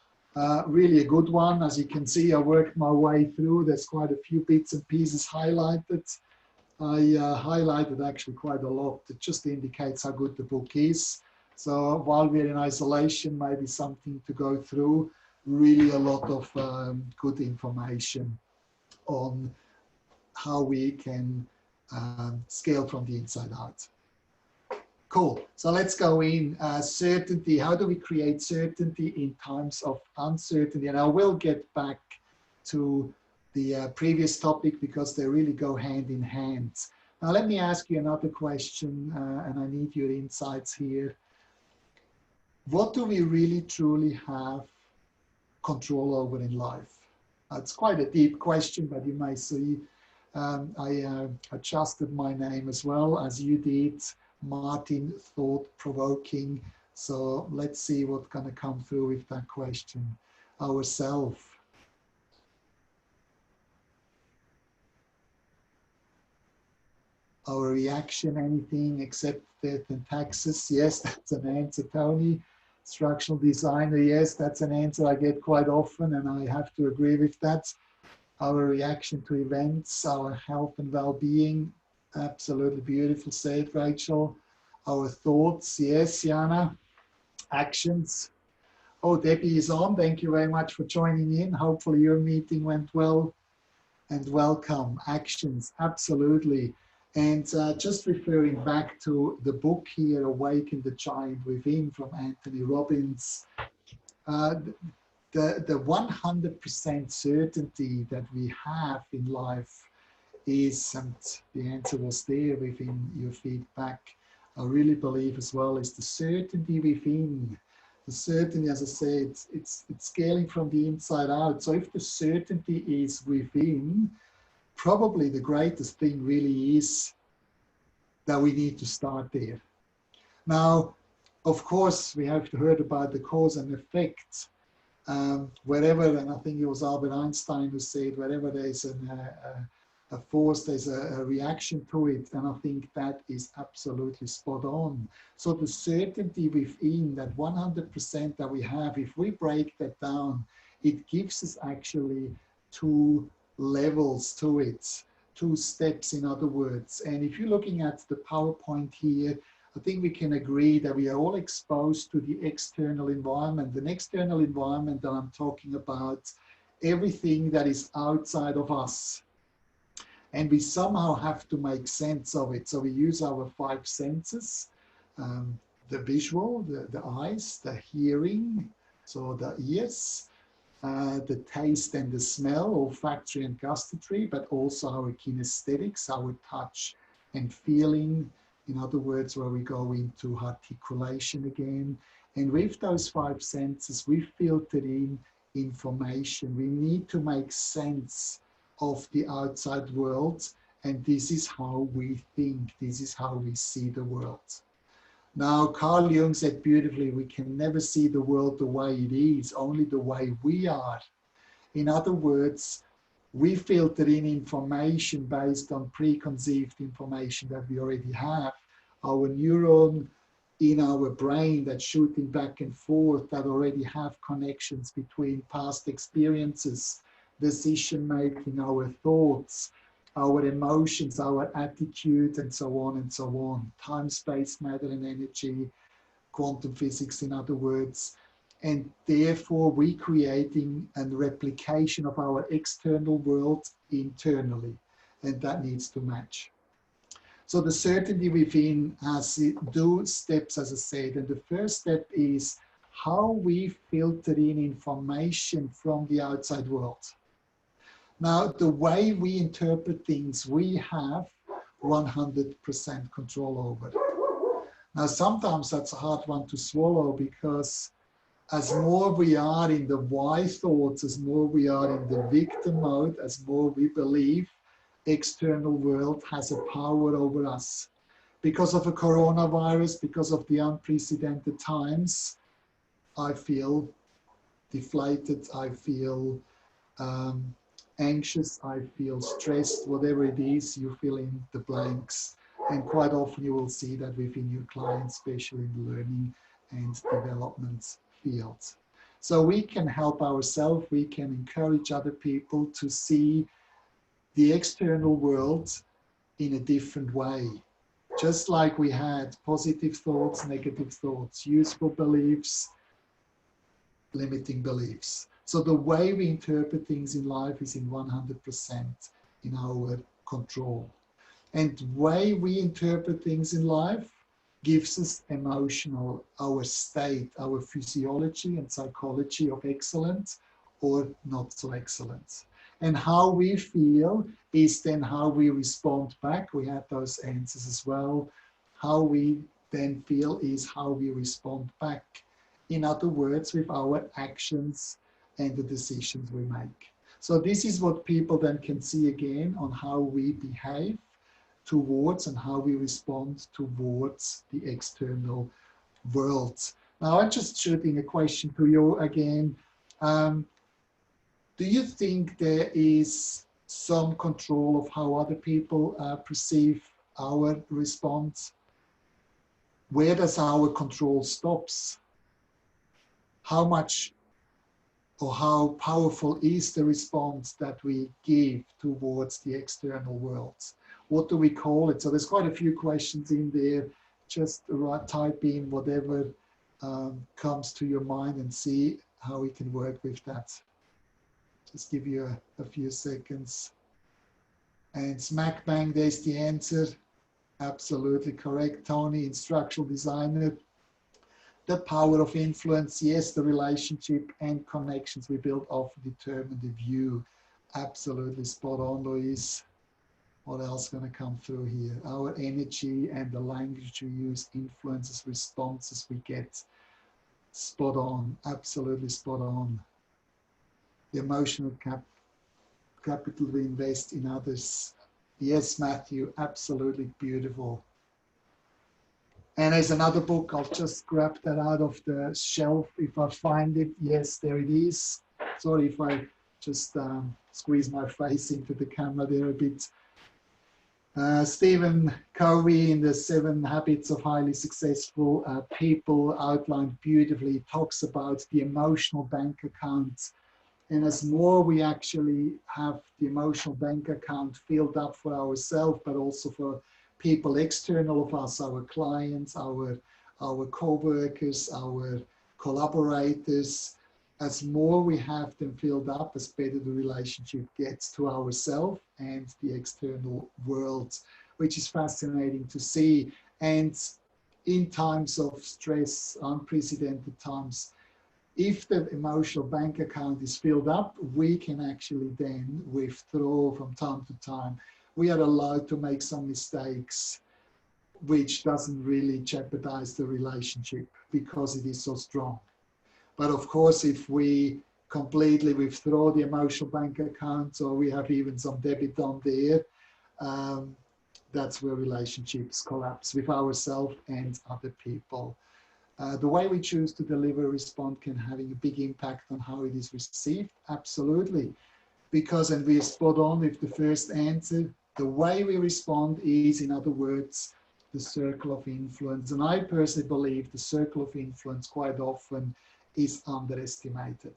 really a good one. As you can see, I worked my way through. There's quite a few bits and pieces highlighted. I highlighted actually quite a lot. It just indicates how good the book is. So while we're in isolation, maybe something to go through, really a lot of good information on how we can scale from the inside out. Cool. So let's go in. Certainty. How do we create certainty in times of uncertainty? And I will get back to the previous topic because they really go hand in hand. Now let me ask you another question, and I need your insights here. What do we really truly have control over in life? It's quite a deep question, but you may see I adjusted my name as well as you did, Martin, thought-provoking. So let's see what's going to come through with that question. Ourself. Our reaction, anything except death and taxes? Yes, that's an answer, Tony. Structural designer, yes, that's an answer I get quite often, and I have to agree with that. Our reaction to events, our health and well-being, absolutely beautiful said, Rachel. Our thoughts, yes, Jana. Actions. Oh, Debbie is on. Thank you very much for joining in. Hopefully your meeting went well. And welcome. Actions, absolutely. And just referring back to the book here, Awaken the Giant Within from Anthony Robbins, the 100% certainty that we have in life is, and the answer was there within your feedback, I really believe as well, is the certainty within. The certainty, as I said, it's scaling from the inside out. So if the certainty is within, probably the greatest thing really is that we need to start there. Now, of course, we have heard about the cause and effect. Wherever, and I think it was Albert Einstein who said, wherever there's a force, there's a reaction to it. And I think that is absolutely spot on. So the certainty within, that 100% that we have, if we break that down, it gives us actually two levels to it, two steps in other words. And if you're looking at the PowerPoint here, I think we can agree that we are all exposed to the external environment. An external environment that I'm talking about, everything that is outside of us. And we somehow have to make sense of it. So we use our 5 senses, the visual, the eyes, the hearing, so the ears, the taste and the smell, olfactory and gustatory, but also our kinesthetics, our touch and feeling. In other words, where we go into articulation again. And with those 5 senses, we filtered in information. We need to make sense of the outside world, and this is how we think, this is how we see the world. Now, Carl Jung said beautifully, we can never see the world the way it is, only the way we are. In other words, we filter in information based on preconceived information that we already have. Our neuron in our brain that's shooting back and forth, that already have connections between past experiences, decision making, our thoughts, our emotions, our attitude, and so on and so on. Time, space, matter, and energy, quantum physics, in other words. And therefore, we creating a replication of our external world internally, and that needs to match. So the certainty within has two steps, as I said, and the first step is how we filter in information from the outside world. Now, the way we interpret things, we have 100% control over. Now, sometimes that's a hard one to swallow, because as more we are in the why thoughts, as more we are in the victim mode, as more we believe external world has a power over us. Because of a coronavirus, because of the unprecedented times, I feel deflated, I feel anxious, I feel stressed, whatever it is, you fill in the blanks. And quite often you will see that within your clients, especially in the learning and development fields. So we can help ourselves, we can encourage other people to see the external world in a different way. Just like we had positive thoughts, negative thoughts, useful beliefs, limiting beliefs. So the way we interpret things in life is in 100% in our control. And the way we interpret things in life gives us emotional, our state, our physiology and psychology of excellence or not so excellent. And how we feel is then how we respond back. We had those answers as well. How we then feel is how we respond back. In other words, with our actions and the decisions we make. So this is what people then can see again on how we behave towards and how we respond towards the external world. Now, I'm just shooting a question to you again. Do you think there is some control of how other people perceive our response? Where does our control stops? How much or how powerful is the response that we give towards the external world? What do we call it? So there's quite a few questions in there. Just type in whatever comes to your mind and see how we can work with that. Just give you a few seconds. And smack bang, there's the answer. Absolutely correct, Tony, instructional designer. The power of influence, yes, the relationship and connections we build often determine the view. Absolutely spot on, Louise. What else going to come through here? Our energy and the language we use influences responses we get. Spot on, absolutely spot on. The emotional capital we invest in others. Yes, Matthew, absolutely beautiful. And there's another book, I'll just grab that out of the shelf if I find it. Yes, there it is. Sorry if I just squeeze my face into the camera there a bit. Stephen Covey in the 7 Habits of Highly Successful People outlined beautifully, talks about the emotional bank account. And as more we actually have the emotional bank account filled up for ourselves, but also for people external of us, our clients, our co-workers, our collaborators, as more we have them filled up, as better the relationship gets to ourselves and the external world, which is fascinating to see. And in times of stress, unprecedented times, if the emotional bank account is filled up, we can actually then withdraw from time to time. We are allowed to make some mistakes, which doesn't really jeopardize the relationship because it is so strong. But of course, if we completely withdraw the emotional bank account, or we have even some debit on there. That's where relationships collapse with ourselves and other people. The way we choose to deliver a response can have a big impact on how it is received. Absolutely. Because, and we're spot on with the first answer, the way we respond is, in other words, the circle of influence. And I personally believe the circle of influence quite often is underestimated.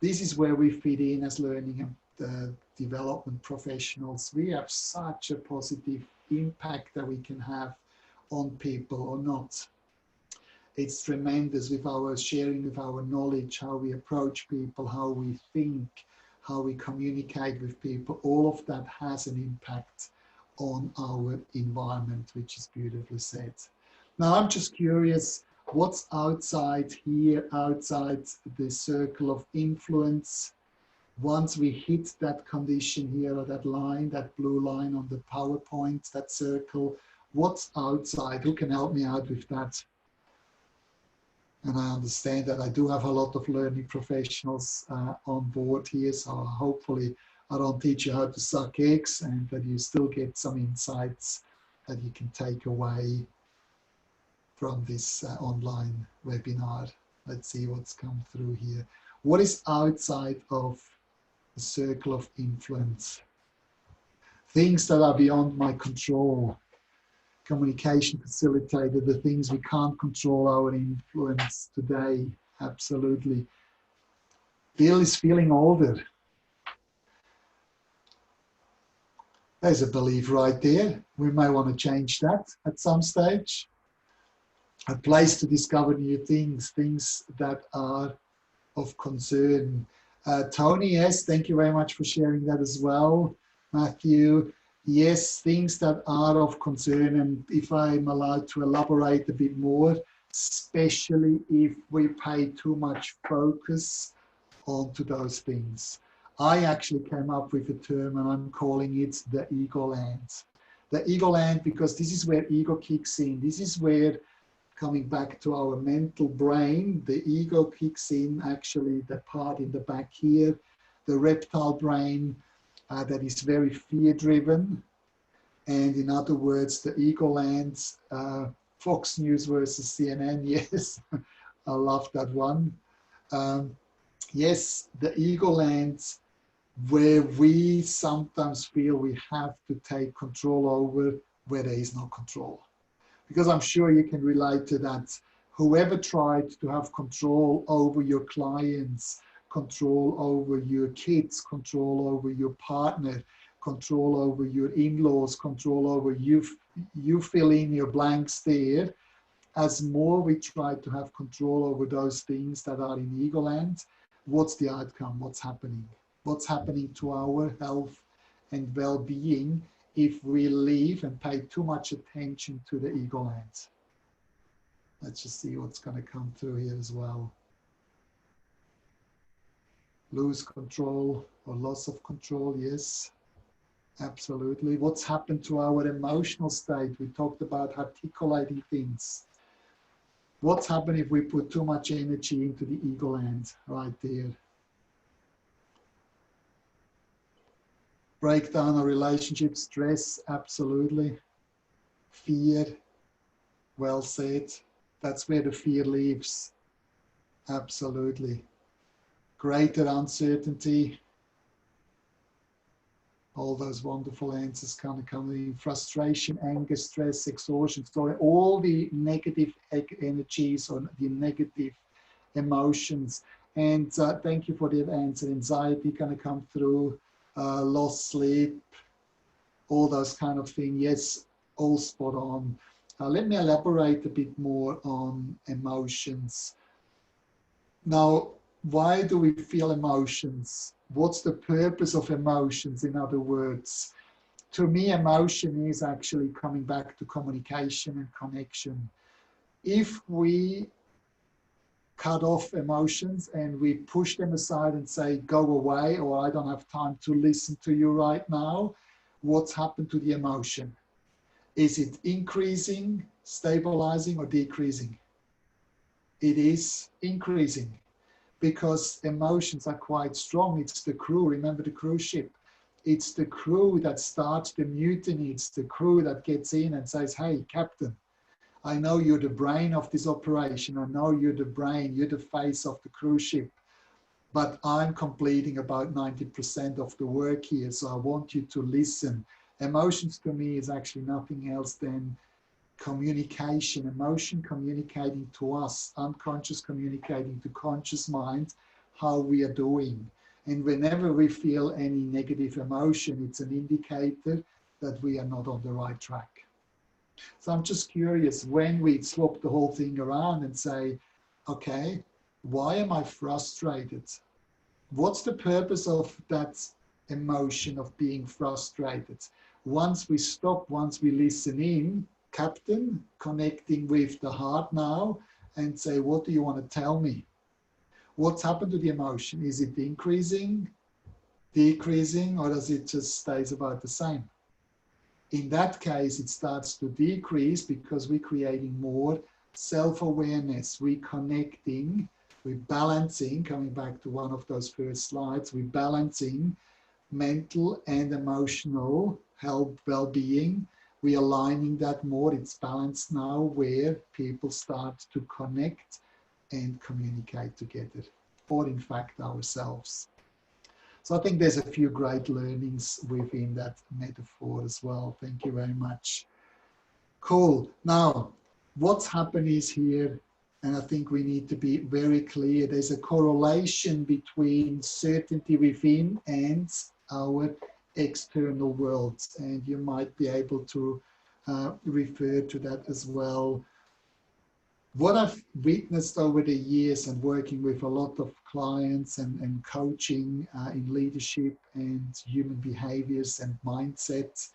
This is where we fit in as learning and development professionals. We have such a positive impact that we can have on people or not. It's tremendous with our sharing of our knowledge, how we approach people, how we think, how we communicate with people. All of that has an impact on our environment, which is beautifully said. Now, I'm just curious, what's outside here, outside the circle of influence? Once we hit that condition here, or that line, that blue line on the PowerPoint, that circle, what's outside? Who can help me out with that? And I understand that I do have a lot of learning professionals on board here, so hopefully I don't teach you how to suck eggs, and that you still get some insights that you can take away from this online webinar. Let's see what's come through here. What is outside of the circle of influence? Things that are beyond my control. Communication facilitator, the things we can't control our influence today. Absolutely. Bill is feeling older. There's a belief right there. We may want to change that at some stage. A place to discover new things, things that are of concern. Tony, yes, thank you very much for sharing that as well. Matthew, yes, things that are of concern, and if I'm allowed to elaborate a bit more, especially if we pay too much focus onto those things. I actually came up with a term, and I'm calling it the ego land. The ego land, because this is where ego kicks in. This is where, coming back to our mental brain, the ego kicks in, actually the part in the back here, the reptile brain that is very fear-driven. And in other words, the ego land, Fox News versus CNN, yes, I love that one. Yes, the ego land, where we sometimes feel we have to take control over where there is no control. Because I'm sure you can relate to that. Whoever tried to have control over your clients, control over your kids, control over your partner, control over your in-laws, control over you fill in your blanks there. As more we try to have control over those things that are in ego land, what's the outcome? What's happening? What's happening to our health and well-being if we leave and pay too much attention to the ego land? Let's just see what's going to come through here as well. Lose control or loss of control, yes, absolutely. What's happened to our emotional state? We talked about articulating things. What's happened if we put too much energy into the ego land right there? Breakdown of relationships, stress, absolutely. Fear, well said. That's where the fear lives. Absolutely. Greater uncertainty. All those wonderful answers kind of coming in. Frustration, anger, stress, exhaustion, story, all the negative energies or the negative emotions. And thank you for the answer. Anxiety kind of come through. Lost sleep, all those kind of things. Yes, all spot on. Let me elaborate a bit more on emotions. Now, why do we feel emotions? What's the purpose of emotions, in other words? To me, emotion is actually coming back to communication and connection. If we cut off emotions and we push them aside and say, go away, or I don't have time to listen to you right now, what's happened to the emotion? Is it increasing, stabilizing, or decreasing? It is increasing, because emotions are quite strong. It's the crew, remember the cruise ship. It's the crew that starts the mutiny. It's the crew that gets in and says, hey, Captain, I know you're the brain of this operation. I know you're the brain, you're the face of the cruise ship, but I'm completing about 90% of the work here. So I want you to listen. Emotions to me is actually nothing else than communication, emotion communicating to us, unconscious communicating to conscious mind how we are doing. And whenever we feel any negative emotion, it's an indicator that we are not on the right track. So I'm just curious, when we swap the whole thing around and say, okay, why am I frustrated? What's the purpose of that emotion of being frustrated? Once we stop, once we listen in, Captain, connecting with the heart now and say, what do you want to tell me? What's happened to the emotion? Is it increasing, decreasing, or does it just stays about the same? In that case, it starts to decrease because we're creating more self-awareness, we're connecting, we're balancing, coming back to one of those first slides, we're balancing mental and emotional health, well-being. We're aligning that more. It's balanced now where people start to connect and communicate together, or in fact ourselves. So I think there's a few great learnings within that metaphor as well. Thank you very much. Cool. Now, what's happened is here, and I think we need to be very clear, there's a correlation between certainty within and our external world. And you might be able to refer to that as well. What I've witnessed over the years and working with a lot of clients and coaching in leadership and human behaviors and mindsets,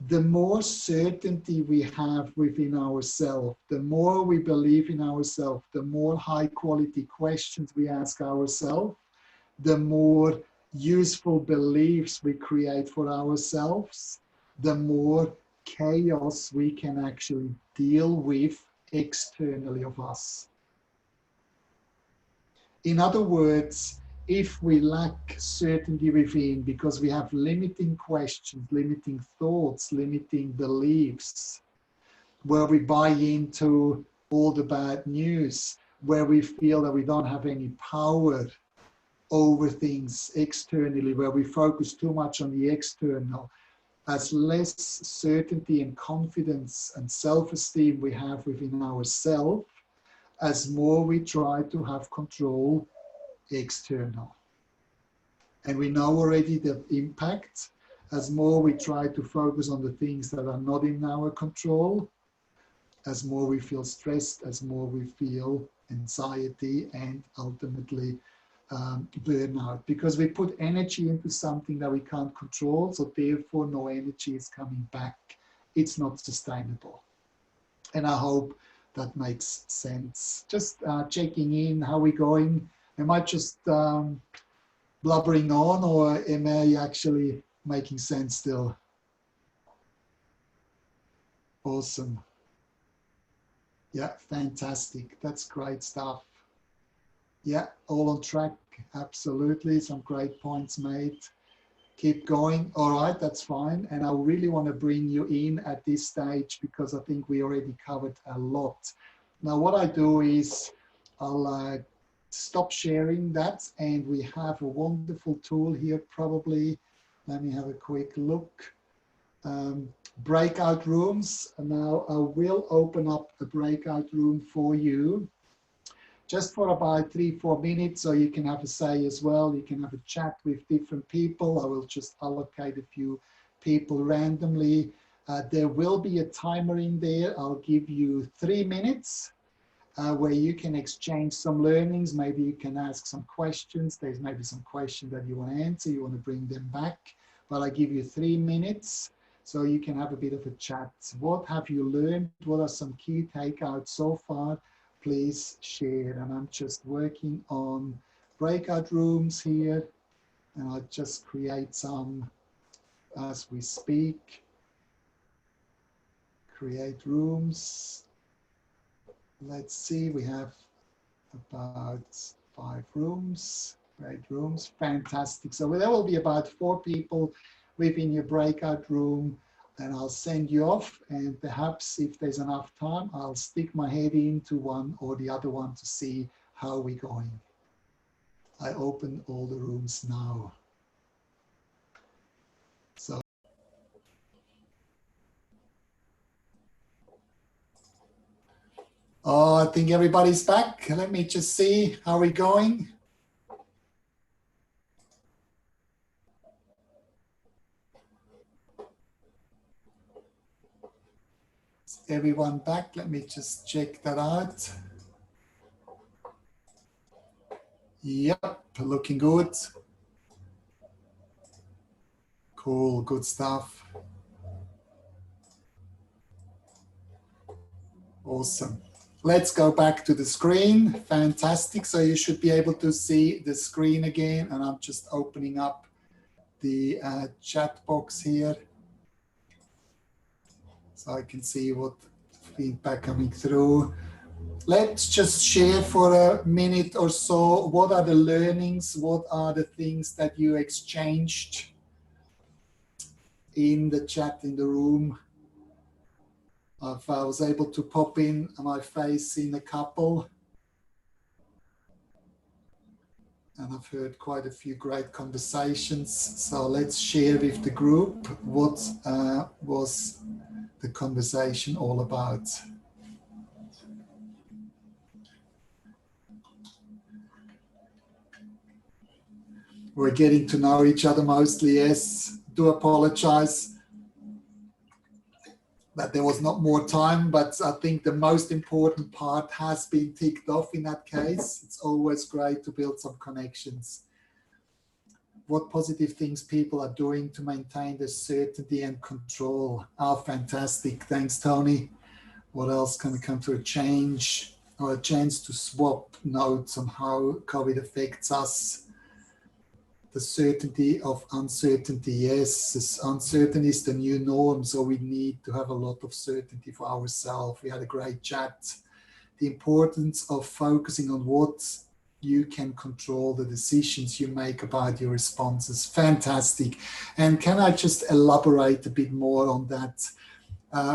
the more certainty we have within ourselves, the more we believe in ourselves, the more high quality questions we ask ourselves, the more useful beliefs we create for ourselves, the more chaos we can actually deal with externally of us. In other words, if we lack certainty within because we have limiting questions, limiting thoughts, limiting beliefs, where we buy into all the bad news, where we feel that we don't have any power over things externally, where we focus too much on the external, as less certainty and confidence and self-esteem we have within ourselves, as more we try to have control external. And we know already the impact, as more we try to focus on the things that are not in our control, as more we feel stressed, as more we feel anxiety and ultimately burnout, because we put energy into something that we can't control, so therefore no energy is coming back. It's not sustainable. And I hope that makes sense. Just checking in, how we going? Am I just blubbering on, or am I actually making sense still? Awesome. Yeah, fantastic. That's great stuff. Yeah, all on track. Absolutely. Some great points made. Keep going. All right, that's fine. And I really want to bring you in at this stage because I think we already covered a lot. Now, what I do is I'll stop sharing that, and we have a wonderful tool here probably. Let me have a quick look. Breakout rooms. Now I will open up a breakout room for you, just for about 3-4 minutes, so you can have a say as well. You can have a chat with different people. I will just allocate a few people randomly. There will be a timer in there. I'll give you 3 minutes where you can exchange some learnings. Maybe you can ask some questions. There's maybe some questions that you want to answer. You want to bring them back. But I give you 3 minutes so you can have a bit of a chat. What have you learned? What are some key takeouts so far? Please share. And I'm just working on breakout rooms here, and I'll just create some as we speak. Create rooms. Let's see, we have about 5 rooms, great rooms, fantastic. So there will be about 4 people within your breakout room, and I'll send you off, and perhaps if there's enough time, I'll stick my head into one or the other one to see how we're going. I open all the rooms now. So oh, I think everybody's back. Let me just see how we're going. Is everyone back? Let me just check that out. Yep, looking good. Cool, good stuff. Awesome. Let's go back to the screen. Fantastic. So you should be able to see the screen again. And I'm just opening up the chat box here, so I can see what feedback coming through. Let's just share for a minute or so. What are the learnings? What are the things that you exchanged in the chat, in the room? If I was able to pop in my face in a couple. And I've heard quite a few great conversations. So let's share with the group what was the conversation all about. We're getting to know each other mostly, yes. Do apologize that there was not more time, but I think the most important part has been ticked off in that case. It's always great to build some connections. What positive things people are doing to maintain the certainty and control. Oh, fantastic. Thanks, Tony. What else can we come to? A change or a chance to swap notes on how COVID affects us. The certainty of uncertainty. Yes, this uncertainty is the new norm, so we need to have a lot of certainty for ourselves. We had a great chat. The importance of focusing on what you can control, the decisions you make about your responses. Fantastic. And can I just elaborate a bit more on that?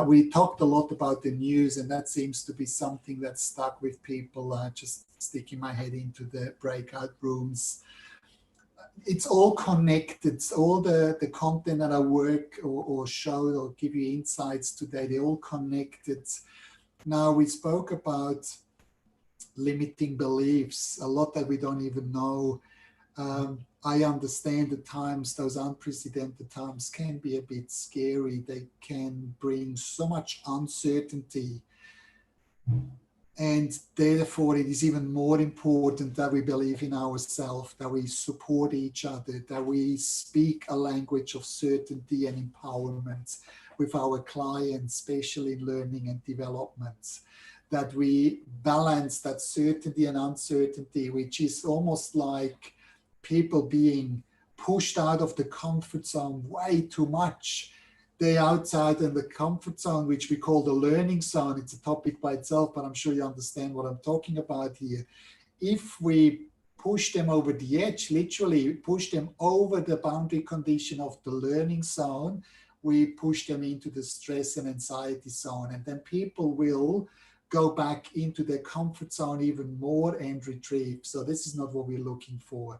We talked a lot about the news, and that seems to be something that's stuck with people. Just sticking my head into the breakout rooms. It's all connected. All the content that I work or show or give you insights today, they're all connected. Now, we spoke about limiting beliefs, a lot that we don't even know. I understand at times those unprecedented times can be a bit scary. They can bring so much uncertainty. And therefore, it is even more important that we believe in ourselves, that we support each other, that we speak a language of certainty and empowerment with our clients, especially in learning and development, that we balance that certainty and uncertainty, which is almost like people being pushed out of the comfort zone way too much. They're outside in the comfort zone, which we call the learning zone. It's a topic by itself, but I'm sure you understand what I'm talking about here. If we push them over the edge, literally push them over the boundary condition of the learning zone, we push them into the stress and anxiety zone. And then people will go back into their comfort zone even more and retrieve. So this is not what we're looking for.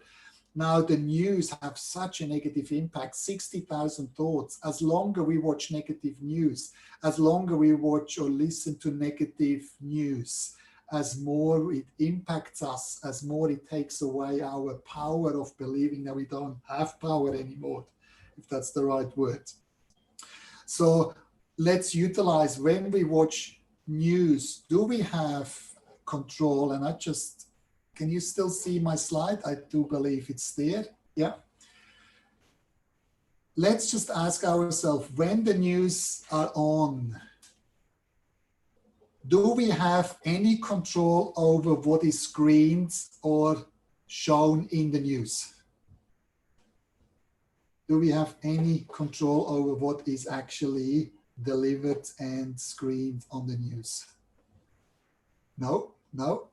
Now, the news have such a negative impact, 60,000 thoughts. As longer we watch negative news, as longer we watch or listen to negative news, as more it impacts us, as more it takes away our power of believing that we don't have power anymore, if that's the right word. So let's utilize, when we watch news, do we have control? And I just, can you still see my slide? I do believe it's there. Yeah. Let's just ask ourselves, when the news are on, do we have any control over what is screened or shown in the news? Do we have any control over what is actually delivered and screened on the news? No, no.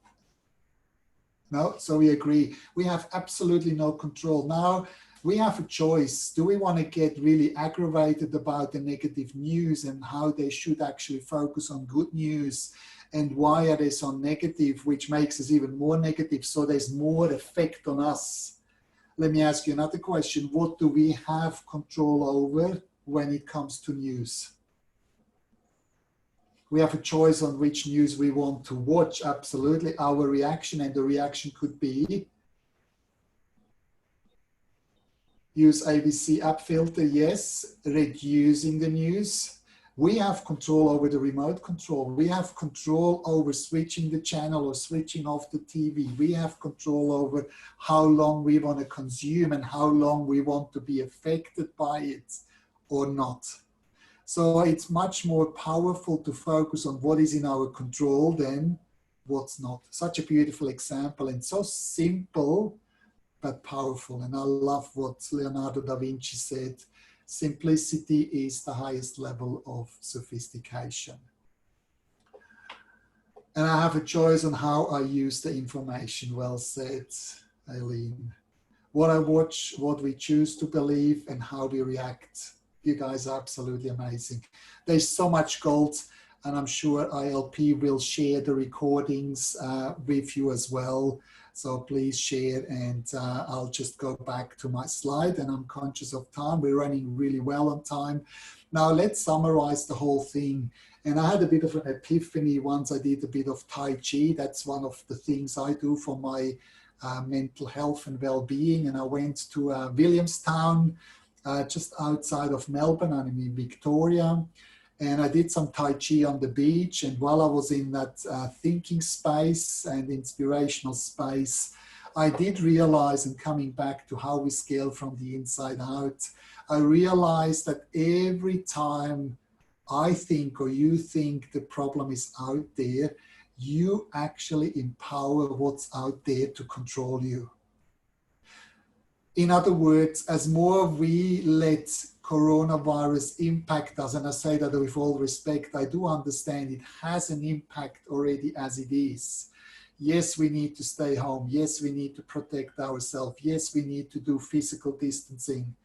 No, so we agree. We have absolutely no control. Now we have a choice. Do we want to get really aggravated about the negative news and how they should actually focus on good news and why are they so negative, which makes us even more negative, so there's more effect on us? Let me ask you another question. What do we have control over when it comes to news? We have a choice on which news we want to watch, absolutely. Our reaction, and the reaction could be use ABC app filter, yes. Reducing the news. We have control over the remote control. We have control over switching the channel or switching off the TV. We have control over how long we want to consume and how long we want to be affected by it or not. So it's much more powerful to focus on what is in our control than what's not. Such a beautiful example and so simple, but powerful. And I love what Leonardo da Vinci said. Simplicity is the highest level of sophistication. And I have a choice on how I use the information. Well said, Eileen. What I watch, what we choose to believe, and how we react. You guys are absolutely amazing. There's so much gold, and I'm sure ILP will share the recordings with you as well. So please share, and I'll just go back to my slide, and I'm conscious of time. We're running really well on time. Now let's summarize the whole thing. And I had a bit of an epiphany once I did a bit of Tai Chi. That's one of the things I do for my mental health and well-being. And I went to Williamstown, just outside of Melbourne. I'm in Victoria. And I did some Tai Chi on the beach. And while I was in that thinking space and inspirational space, I did realize, and coming back to how we scale from the inside out, I realized that every time I think or you think the problem is out there, you actually empower what's out there to control you. In other words, as more we let coronavirus impact us, and I say that with all respect, I do understand it has an impact already as it is. Yes, we need to stay home. Yes, we need to protect ourselves. Yes, we need to do physical distancing,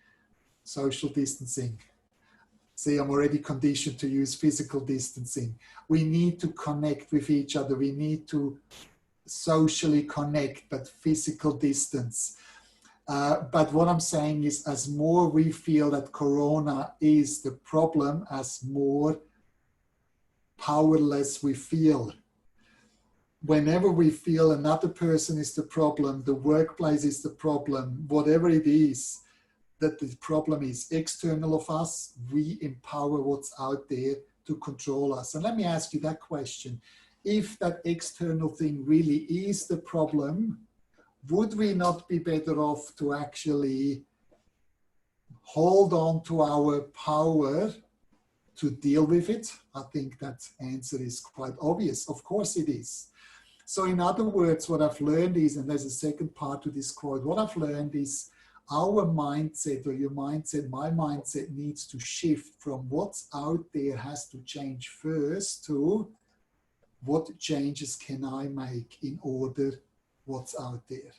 social distancing. See, I'm already conditioned to use physical distancing. We need to connect with each other. We need to socially connect, but physical distance. But what I'm saying is, as more we feel that corona is the problem, as more powerless we feel. Whenever we feel another person is the problem, the workplace is the problem, whatever it is, that the problem is external of us, we empower what's out there to control us. And let me ask you that question. If that external thing really is the problem, would we not be better off to actually hold on to our power to deal with it? I think that answer is quite obvious. Of course it is. So in other words, what I've learned is, and there's a second part to this quote, what I've learned is our mindset, or your mindset, my mindset, needs to shift from what's out there has to change first to what changes can I make in order what's out there.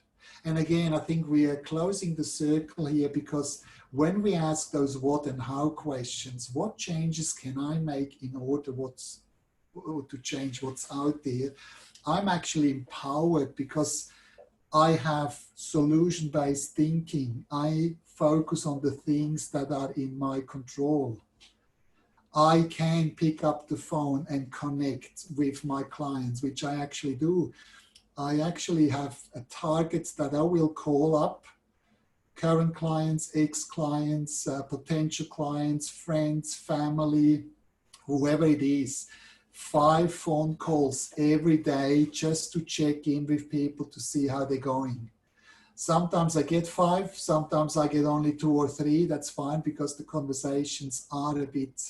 And again, I think we are closing the circle here, because when we ask those what and how questions, what changes can I make in order to change what's out there, I'm actually empowered because I have solution-based thinking. I focus on the things that are in my control. I can pick up the phone and connect with my clients, which I actually do. I actually have a target that I will call up current clients, ex-clients, potential clients, friends, family, whoever it is. 5 phone calls every day just to check in with people to see how they're going. Sometimes I get 5, sometimes I get only 2 or 3. That's fine, because the conversations are a bit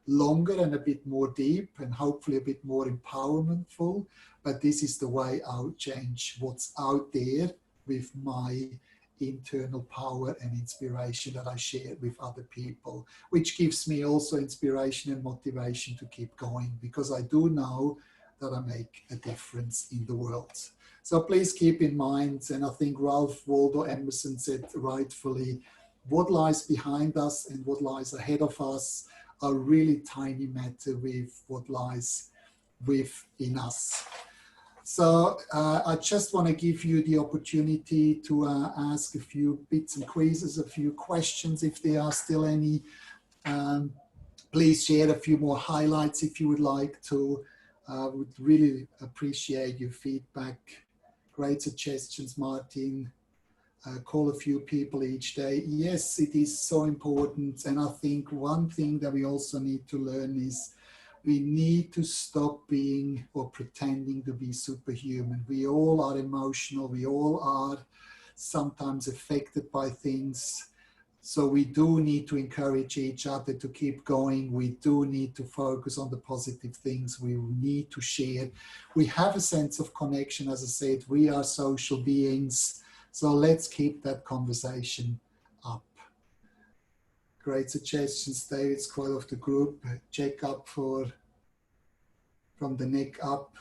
longer and a bit more deep and hopefully a bit more empowermentful. But this is the way I'll change what's out there with my internal power and inspiration that I share with other people, which gives me also inspiration and motivation to keep going, because I do know that make a difference in the world. So please keep in mind, and I think Ralph Waldo Emerson said rightfully, what lies behind us and what lies ahead of us are really tiny matter with what lies within us. So I just want to give you the opportunity to ask a few bits and quizzes, a few questions if there are still any. Please share a few more highlights if you would like to. Would really appreciate your feedback. Great suggestions, Martin. Call a few people each day. Yes, it is so important. And I think one thing that we also need to learn is we need to stop being or pretending to be superhuman. We all are emotional. We all are sometimes affected by things. So we do need to encourage each other to keep going. We do need to focus on the positive things. We need to share. We have a sense of connection. As I said, we are social beings. So let's keep that conversation up. Great suggestions, David's quote of the group. Check up from the neck up.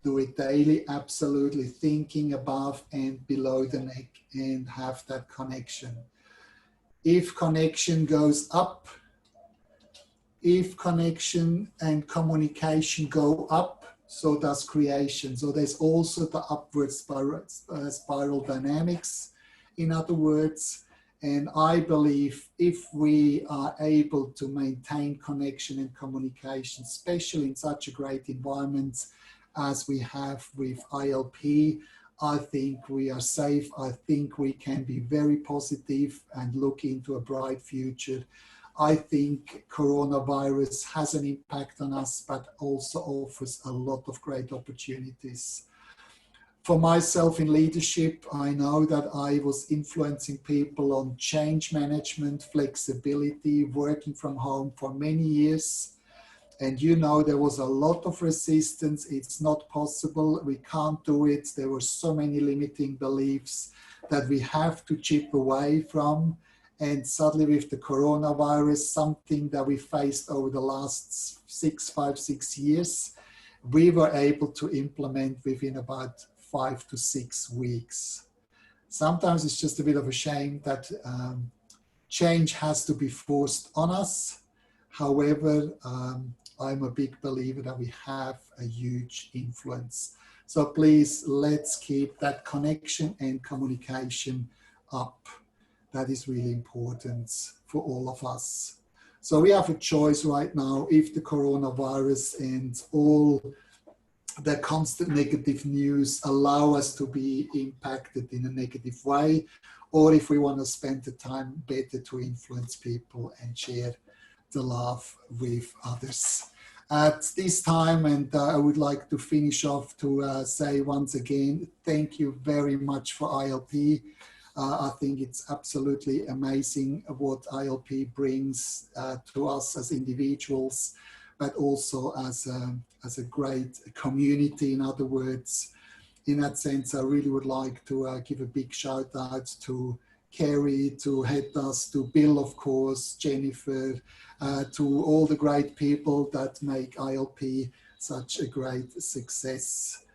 Do it daily, absolutely. Thinking above and below the neck and have that connection. If connection goes up, if connection and communication go up, so does creation. So there's also the upward spiral dynamics, in other words. And I believe if we are able to maintain connection and communication, especially in such a great environment as we have with ILP, I think we are safe. I think we can be very positive and look into a bright future. I think coronavirus has an impact on us, but also offers a lot of great opportunities. For myself in leadership, I know that I was influencing people on change management, flexibility, working from home for many years. And you know, there was a lot of resistance. It's not possible. We can't do it. There were so many limiting beliefs that we have to chip away from. And suddenly with the coronavirus, something that we faced over the last 5, 6 years, we were able to implement within about 5 to 6 weeks. Sometimes it's just a bit of a shame that change has to be forced on us. However, I'm a big believer that we have a huge influence. So please, let's keep that connection and communication up. That is really important for all of us. So we have a choice right now if the coronavirus and all the constant negative news allow us to be impacted in a negative way, or if we want to spend the time better to influence people and share the love with others. At this time, and I would like to finish off to say once again, thank you very much for ILP. I think it's absolutely amazing what ILP brings to us as individuals, but also as a great community. In other words, in that sense, I really would like to give a big shout out to Kerry, to Hettas, to Bill, of course, Jennifer, to all the great people that make ILP such a great success.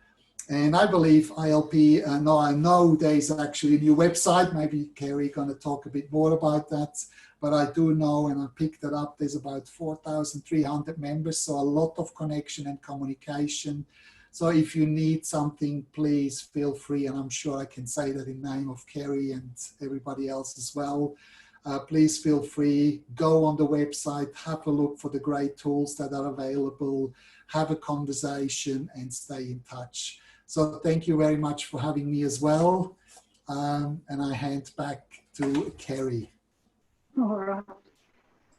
And I believe ILP, I know there's actually a new website, maybe Kerry going to talk a bit more about that, but I do know, and I picked it up, there's about 4,300 members, so a lot of connection and communication. So if you need something, please feel free, and I'm sure I can say that in the name of Kerry and everybody else as well. Please feel free, go on the website, have a look for the great tools that are available, have a conversation and stay in touch. So thank you very much for having me as well. And I hand back to Kerry. All right.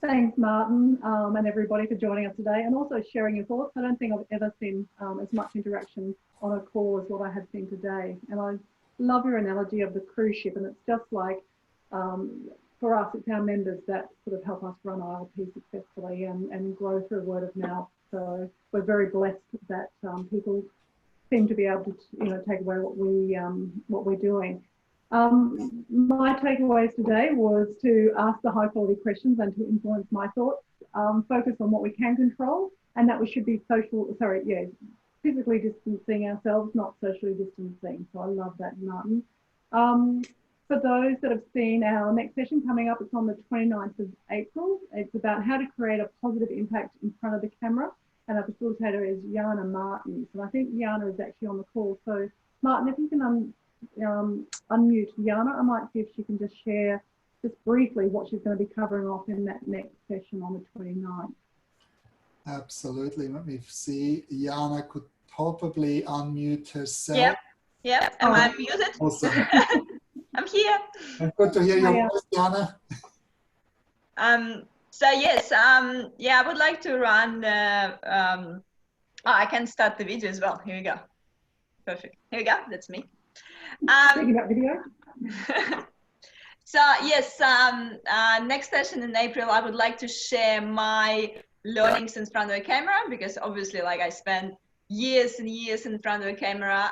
Thanks, Martin, and everybody for joining us today and also sharing your thoughts. I don't think I've ever seen as much interaction on a call as what I have seen today. And I love your analogy of the cruise ship, and it's just like, for us, it's our members that sort of help us run ILP successfully and grow through word of mouth. So we're very blessed that people seem to be able to, take away what we're doing. My takeaways today was to ask the high quality questions and to influence my thoughts, focus on what we can control, and that we should be physically distancing ourselves, not socially distancing. So I love that, Martin. For those that have seen our next session coming up, it's on the 29th of April. It's about how to create a positive impact in front of the camera. And our facilitator is Jana Martin. So I think Jana is actually on the call. So Martin, if you can unmute Jana, I might see if she can just share just briefly what she's going to be covering off in that next session on the 29th. Absolutely. Let me see. Jana could probably unmute herself. Yep. Am I muted? Awesome. I'm here. Good to hear your voice, Jana. So yes, I would like to run I can start the video as well. Here we go. Perfect. Here we go. That's me. Taking that video. So yes, next session in April, I would like to share my learnings in front of a camera, because obviously, like, I spent years and years in front of a camera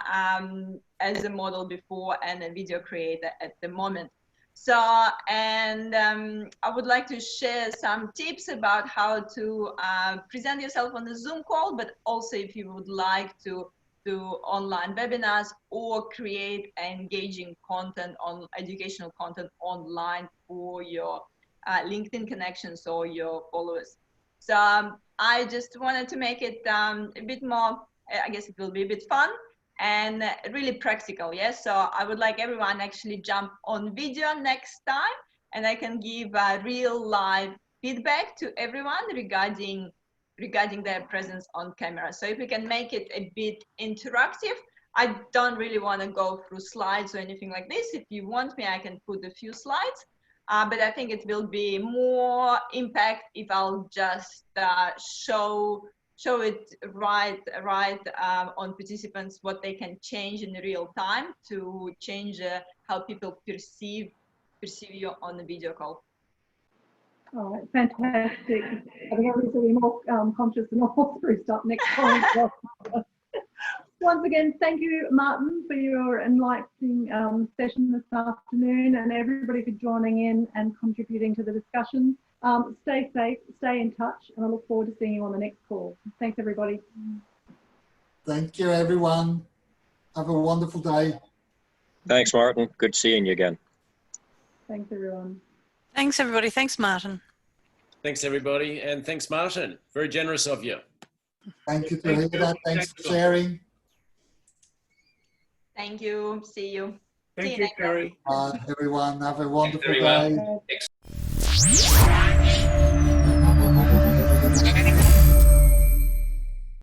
as a model before and a video creator at the moment. So, and I would like to share some tips about how to present yourself on a Zoom call, but also if you would like to do online webinars or create engaging content on educational content online for your LinkedIn connections or your followers. So I just wanted to make it a bit more, I guess it will be a bit fun and really practical. Yes. So I would like everyone actually jump on video next time, and I can give real live feedback to everyone regarding their presence on camera. So if we can make it a bit interactive, I don't really want to go through slides or anything like this. If you want me, I can put a few slides, but I think it will be more impact if I'll just show it right on participants what they can change in real time to change how people perceive you on the video call. All right, fantastic. I think I'm really more conscious and all through stuff next time. Once again, thank you, Martin, for your enlightening session this afternoon, and everybody for joining in and contributing to the discussion. Stay safe, stay in touch, and I look forward to seeing you on the next call. Thanks, everybody. Thank you, everyone. Have a wonderful day. Thanks, Martin. Good seeing you again. Thanks, everyone. Thanks, everybody. Thanks, Martin. Thanks, everybody. And thanks, Martin. Very generous of you. Thank you to hear that. Thanks for sharing. Thank you. See you. Thank you, Carrie. Everyone, have a wonderful everyone. day. Thanks.